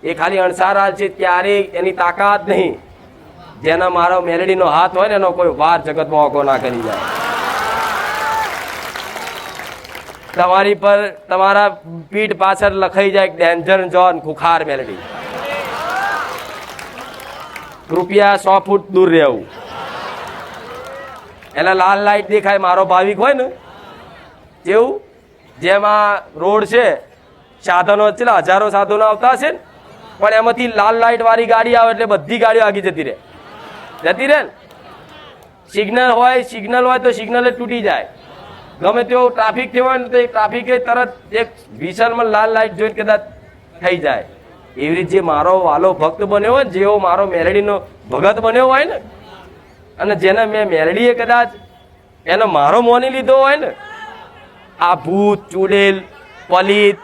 એ ખાલી અણસારા છે, ક્યારેય એની તાકાત નહીં. જેના મારો મેલેડીનો હાથ હોય ને એનો કોઈ વાર જગતમાં ઓકો ના કરી જાય. તમારી પર તમારા પીઠ પાછળ લખાઈ જાય ડેન્જર ઝોન ખુખાર મેલેડી. કૃપયા 100 ફૂટ દૂર રહેવું. એના લાલ લાઈટ દેખાય, મારો ભાવિક હોય ને જેવું, જેમાં રોડ છે, સાધનો છે, હજારો સાધનો આવતા હશે ને, પણ એમાંથી લાલ લાઈટ વાળી ગાડી આવે એટલે બધી ગાડીઓ આગી જતી રહે ને. સિગ્નલ હોય તો સિગ્નલ જ તૂટી જાય. ગમે તેવો ટ્રાફિક થયો હોય ને તો એ ટ્રાફિક તરત એક વિશાલમાં લાલ લાઈટ જોઈને કદાચ થઈ જાય. એવી રીતે જે મારો વાલો ભક્ત બન્યો હોય ને, જેવો મારો મેલેડીનો ભગત બન્યો હોય ને, અને જેને મેં મેલેડીએ કદાચ એનો મારો મોની લીધો હોય ને, આ ભૂત ચુડેલ પલિત,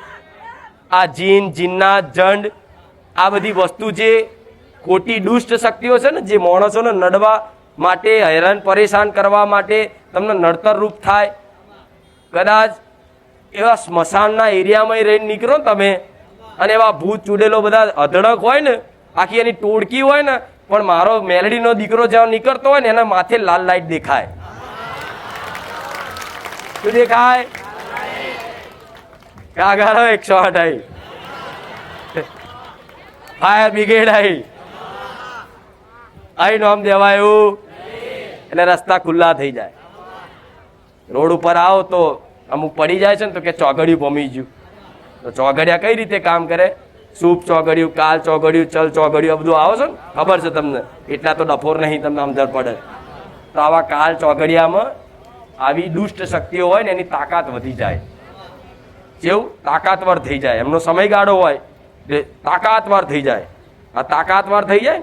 આ જીન જીન્નાત જંડ, આ બધી વસ્તુ જે ખોટી દુષ્ટ શક્તિઓ છે ને, જે માણસોને નડવા માટે, હેરાન પરેશાન કરવા માટે તમને નડતર રૂપ થાય. કદાચ એવા સ્મશાનના એરિયામાં રહીને નીકળો ને તમે, અને એવા ભૂત ચૂડેલો બધા અધડક હોય ને, આખી એની ટોળકી હોય ને, પણ મારો મેલડીનો દીકરો જ્યાં નીકળતો હોય ને એના માથે લાલ લાઈટ દેખાય. શું દેખાય? કાગારો 108 આવી, ફાયર બ્રિગેડ આવી નામ દેવાયું એટલે રસ્તા ખુલ્લા થઈ જાય. રોડ ઉપર આવો તો અમુક પડી જાય છે ને તો કે ચોગડિયું ભમી ગયું. તો ચોગડિયા કઈ રીતે કામ કરે? સૂપ ચોગડિયું, કાલ ચોગડિયું, ચલ ચોગડિયું, બધું આવો છો ને, ખબર છે તમને. એટલા તો ડફોર નહીં તમને સમજણ પડે. તો આવા કાલ ચોગડિયામાં આવી દુષ્ટ શક્તિઓ હોય ને એની તાકાત વધી જાય. જેવું તાકાતવર થઈ જાય, એમનો સમયગાળો હોય એટલે તાકાતવાર થઈ જાય. આ તાકાતવાર થઈ જાય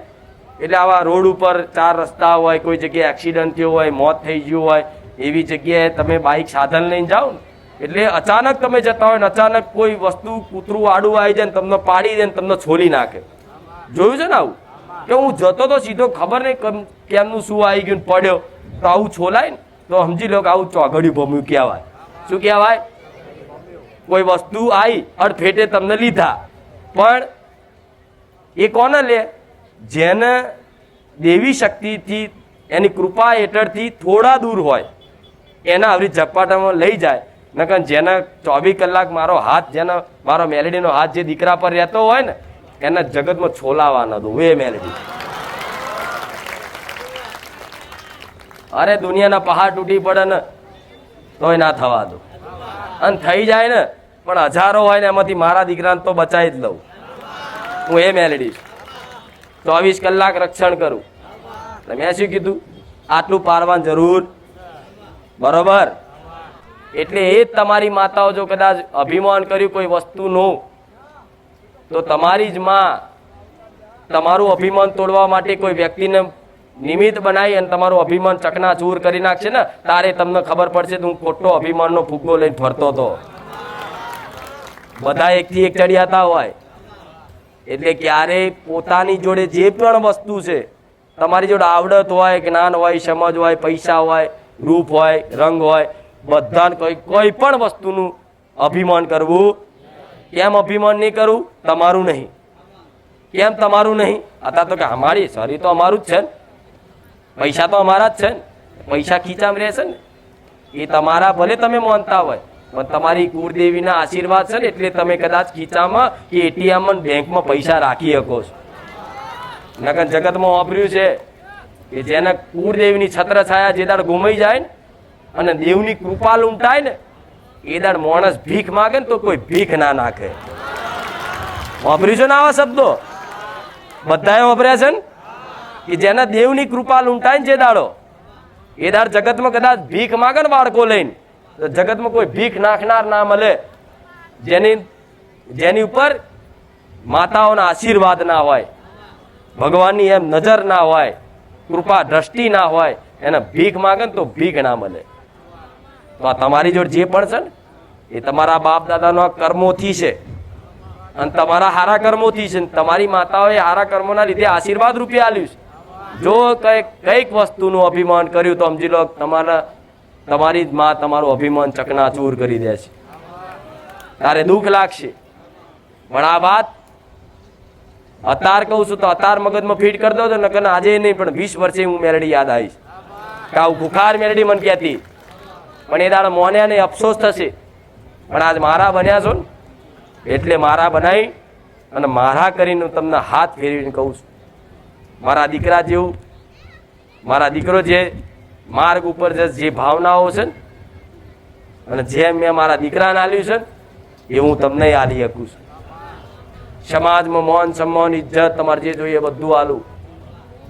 એટલે આવા રોડ ઉપર 4 રસ્તા હોય, કોઈ જગ્યાએ એક્સિડન્ટ થયો હોય, મોત થઈ ગયું હોય, એવી જગ્યાએ તમે બાઇક સાધન લઈને જાઓ ને, એટલે અચાનક તમે જતા હોય ને અચાનક કોઈ વસ્તુ કૂતરું આડું આવી જાય ને તમને પાડી દે ને તમને છોલી નાખે. જોયું છે ને આવું? કે હું જતો તો સીધો ખબર નહીં કેમનું શું આવી ગયું પડ્યો, તો આવું છોલાય ને તો સમજી લો કે આવું ચોગડિયું ભમ્યું કહેવાય. શું કહેવાય? કોઈ વસ્તુ આવી અડફેટે તમને લીધા, પણ એ કોને લે? જેને દેવી શક્તિથી એની કૃપા હેઠળથી થોડા દૂર હોય એના આવી ઝપાટામાં લઈ જાય. નકર જેને 24 કલાક મારો હાથ, જેના મારો મેલેડીનો હાથ જે દીકરા પર રહેતો હોય ને એના જગતમાં છોલાવાના દો વે મેલેડી. અરે દુનિયાના પહાડ તૂટી પડે ને તોય ના થવા દો, અને થઈ જાય ને પણ હજારો હોય ને એમાંથી મારા દીકરાને તો બચાવી જ લઉં. હું એ મેલેડી 24 કલાક રક્ષણ કરું. મેં શું કીધું? આટલું પારવાની જરૂર, બરોબર? એટલે એ જ તમારી માતાઓ જો કદાચ અભિમાન કર્યું કોઈ વસ્તુનું, તો તમારી જ માં તમારું અભિમાન તોડવા માટે કોઈ વ્યક્તિને નિમિત્ત બનાવી અને તમારું અભિમાન ચકનાચૂર કરી નાખશે ને, તારે તમને ખબર પડશે હું ખોટો અભિમાનનો ફુગ્ગો લઈને ફરતો હતો. બધા એકથી એક ચડિયાતા હોય એટલે ક્યારેય પોતાની જોડે જે પણ વસ્તુ છે, તમારી જોડે આવડત હોય, જ્ઞાન હોય, સમજ હોય, પૈસા હોય, રૂપ હોય, રંગ હોય, બધાને કોઈ પણ વસ્તુનું અભિમાન કરવું. કેમ અભિમાન નહીં કરવું? તમારું નહીં. કેમ તમારું નહીં? અત્યારે તો કે અમારી શરીર તો અમારું જ છે ને, પૈસા તો અમારા જ છે ને, પૈસા ખીચામાં રહેશે ને. એ તમારા ભલે તમે માનતા હોય પણ તમારી કુળદેવીના આશીર્વાદ છે ને એટલે તમે કદાચ ખીચામાં કે એટીએમમાં બેંકમાં પૈસા રાખી શકો છો. નકર જગતમાં વાપર્યું છે કે જેને કુળદેવીની છત્ર છાયા જે દાડ ગુમાઈ જાય ને અને દેવની કૃપા લૂંટાય ને એ દાડ માણસ ભીખ માગે ને તો કોઈ ભીખ ના નાખે. વાપર્યું છે ને આવા શબ્દો? બધાએ વાપર્યા છે ને? કે જેના દેવની કૃપા લૂંટાય ને જે દાડો એ દાડ જગતમાં કદાચ ભીખ માગે ને બાળકો લઈને તો જગતમાં કોઈ ભીખ નાખનાર ના મળે જેની ઉપર માતાઓના આશીર્વાદ ના હોય, ભગવાનની એમ નજર ના હોય, કૃપા દ્રષ્ટિ ના હોય, એને ભીખ માગે ને તો ભીખ ના મળે. તો આ તમારી જોડે જે પણ છે ને એ તમારા બાપ દાદાના કર્મોથી છે અને તમારા હારા કર્મોથી છે. તમારી માતાઓએ હારા કર્મોના લીધે આશીર્વાદ રૂપે આલ્યું છે. જો કઈક વસ્તુનું અભિમાન કર્યું તો સમજી લો તમારી જ માં તમારું અભિમાન ચકનાચૂર કરી દે છે. તારે દુઃખ લાગશે. પણ આ વાત અતાર કહું છું તો અતાર મગજમાં ફીટ કરી દો તો નકર આજે નહીં પણ 20 વર્ષે હું મેલડી યાદ આવીશ કે આવું ખુખાર મેલડી મને કહેતી. પણ એ દાડા મોન્યા ને અફસોસ થશે. પણ આજ મારા બન્યા છો ને એટલે મારા બનાવી અને મારા કરીને તમને હાથ ફેરવીને કહું છું, મારા દીકરા જેવું, મારા દીકરો જે માર્ગ ઉપર જે ભાવનાઓ છે ને અને જેમ મેં મારા દીકરાને આલ્યું છે ને એ હું તમને આલી શકું છું. સમાજમાં માન સન્માન ઇજ્જત તમારે જે જોઈએ બધું આલું.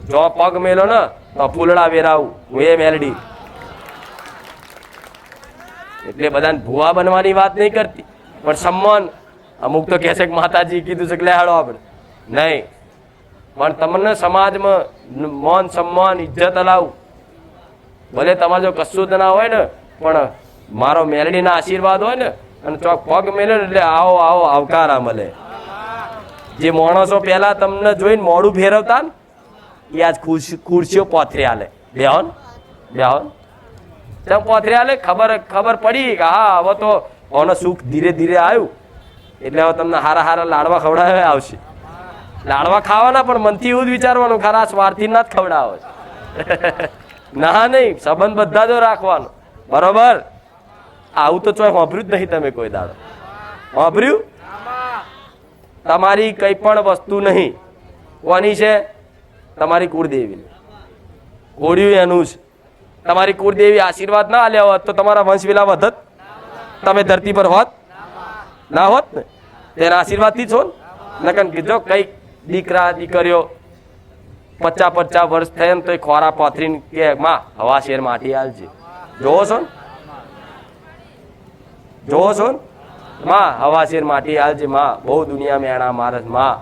જો પગ મેલો ને તો ફૂલડા વેરાવું હું એ મેલડી. એટલે બધાને ભૂવા બનવાની વાત નહીં કરતી પણ સન્માન. અમુક તો કહે છે કે માતાજી કીધું છે કે લેહાડો આપણે નહીં, પણ તમને સમાજમાં માન સન્માન ઇજ્જત અલાવું. ભલે તમારે જો કશું જ ના હોય ને પણ મારો મેલડીના આશીર્વાદ હોય ને અને ચોક પગ મેલે ને એટલે આવો આવો આવકારા મળે. જે માણસો પહેલા તમને જોઈને મોડું ફેરવતા ને એ આજ ખુરશીઓ પોથરી આલે. બેહો ને પોથરી આલે. ખબર પડી કે હા હવે તો ઓનો સુખ ધીરે ધીરે આવ્યું એટલે હવે તમને હારા હારા લાડવા ખવડાવે આવશે. લાડવા ખાવાના પણ મનથી એવું જ વિચારવાનું ખરા સ્વાર્થી ના જ ખવડાવે ના નહીં. સંબંધ બધા જો રાખવાનો બરોબર. આવું તો ચોય વાપર્યું જ નહીં તમે કોઈ દાડો. વાપર્યું? તમારી કઈ પણ વસ્તુ નહીં. કોની છે? તમારી કુળદેવી. કોળ્યું એનું છે. તમારી કુળદેવી આશીર્વાદ ના આલ્યા હોત તો તમારા વંશ વિલા વધત? તમે ધરતી પર હોત? ના હોત ને. તેના આશીર્વાદથી છો ને. નકન કીધો કઈક દીકરા દીકરીઓ 50 વર્ષ થયા ને તો ખોરા પાથરીને કે માં હવા શેર માટી આલજે. જોવો છો ને? જોવો છો ને? માં હવા શેર માટી આલજે. માં બહુ દુનિયા મેણા મારે માં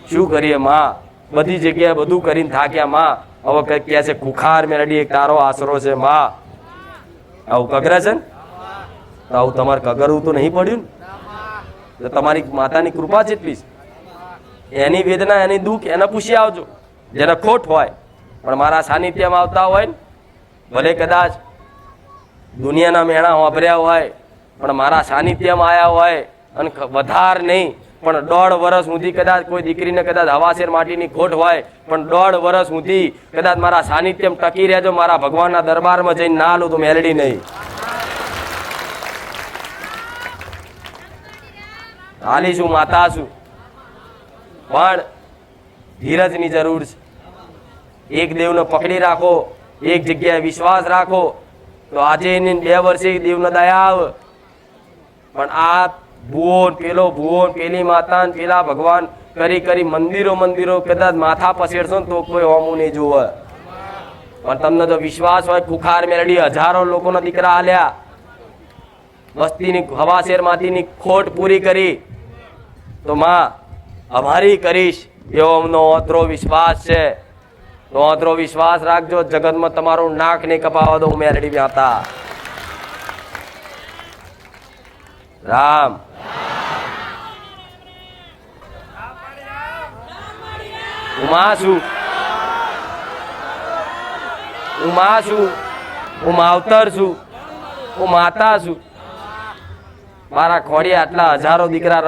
શું કરીએ માં, બધી જગ્યાએ બધું કરીને થાક્યા માં. હવે કઈક કહે છે ખુખાર મેલડી એક તારો આશરો છે માં. આવું કગરે છે ને તો આવું તમારે કગરવું તો નહીં પડ્યું ને. તમારી માતાની કૃપા જેટલી છે એની વેદના એની દુઃખ એને પૂછી આવજો જેને ખોટ હોય. પણ મારા સાનિધ્યમાં આવતા હોય ને ભલે કદાચ દુનિયાના મેણા વાપર્યા હોય પણ મારા સાનિધ્યમાં આવ્યા હોય અને વધાર નહીં પણ 1.5 વર્ષ સુધી કદાચ કોઈ દીકરીને કદાચ હવાશેર માટીની ખોટ હોય પણ 1.5 વર્ષ સુધી કદાચ મારા સાનિધ્યમાં ટકી રહેજો, મારા ભગવાનના દરબારમાં જઈને ના લો તો મેલડી નહીં. હાલી શું માતા છું પણ ધીરજની જરૂર છે. એક દેવને પકડી રાખો, એક જગ્યાએ વિશ્વાસ રાખો તો આજે એને 2 વર્ષે દેવને દયા આવે. પણ આ ભુવન પેલો ભુવન પેલી માતા પેલા ભગવાન કરી મંદિરો કદાચ માથા પસેડશો ને તો કોઈ હોમું નહીં જોવે. પણ તમને તો વિશ્વાસ હોય ખુખાર મેલડી હજારો લોકોના દીકરા આલ્યા, વસ્તીની હવાશેર માટીની ખોટ પૂરી કરી તો માં અમારી કરીશ એવો અમનો ઓતરો વિશ્વાસ છે. તો ઓતરો વિશ્વાસ રાખજો. જગતમાં તમારું નાક નહીં કપાવા દો મેલડી વ્યાતા. રામ ઉમા છું, હું માવતર છું, હું માતા છું. મારા ખોડી આટલા હજારો દીકરા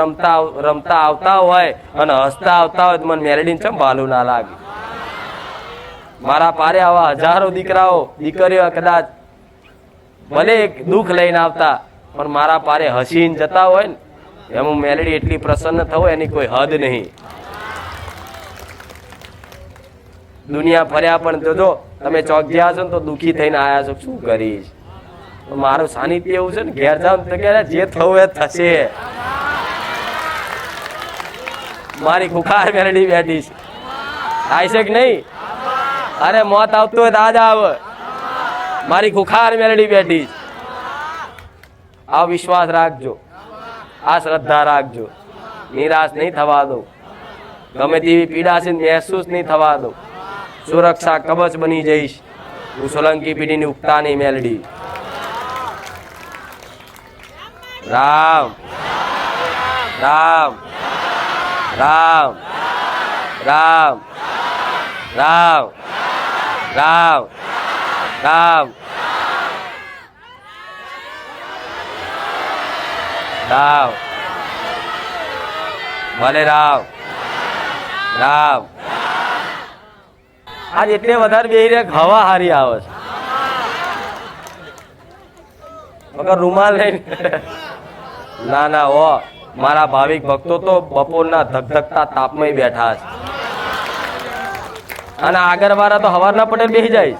રમતા આવતા હોય અને હસતા આવતા હોય તો મને મેલડીને ચમ ભાલું ના લાગે. મારા પારે આવા હજારો દીકરાઓ દીકરીઓ કદાચ ભલે દુઃખ લઈને આવતા પણ મારા પારે હસીને જતા હોય ને એમ મેલડી એટલી પ્રસન્ન થવું એની કોઈ હદ નહીં. દુનિયા ફર્યા પણ જોજો તમે ચોક ગયા છો ને તો દુઃખી થઈને આયા છો, શું કરીશ? મારું સાનિધ્ય એવું છે ને, ઘેર જાવ તો કે જે થવું એ થશે. મારી ખુખાર મેલડી બેઠી છે, થાય છે કે નહીં? અરે મોત આવતું હોય તો આજ આવે, મારી ખુખાર મેલડી બેઠી છે. આ વિશ્વાસ રાખજો, આ શ્રદ્ધા રાખજો, નિરાશ નહીં થવા દો, ગમે તેવી પીડા છે મહેસૂસ નહીં થવા દો. સુરક્ષા કવચ બની જઈશ હું, સોલંકી પેઢીની ઉગતાની મેલડી. રામ રામ રામ રામ રામ રામ રામ રામ ભલે રામ રામ. આજ એટલે વધારે બેહી રહ્યા, હવા હારી આવે છે મગર રૂમાલ લઈને. ના ના હો, મારા ભાવિક ભક્તો તો બપોરના ધગધગતા તાપમાં બેઠા છે, અને આગળ વાળા તો હવારના પટેલ બેસી જાય.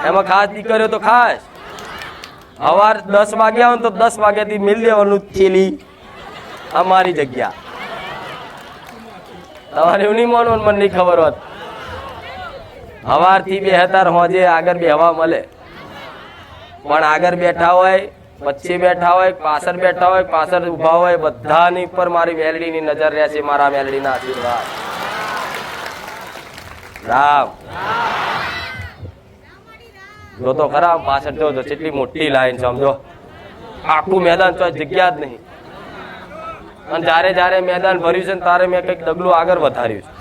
એમાં ખાસ દીકરીઓ તો ખાસ સવાર 10 વાગ્યા હોય તો 10 વાગ્યાથી મિલ દેવાનું થેલી અમારી જગ્યા. તમારે એવું નહીં માનવું, મને નહીં ખબર હોત. સવારથી બે હતાર હોજે આગળ બેહવા મળે, પણ આગળ બેઠા હોય, વચ્ચે બેઠા હોય, પાછળ બેઠા હોય, પાછળ ઉભા હોય, બધાની ઉપર મારી મેલડીની નજર રહેશે, મારા મેલડીના આશીર્વાદ. રામ જો તો ખરા, પાછળ જો કેટલી મોટી લાઈન સમજો, આખું મેદાન તો જગ્યા જ નહીં. અને જયારે જયારે મેદાન ભર્યું છે ને તારે મેં કંઈક ડગલું આગળ વધાર્યું છે.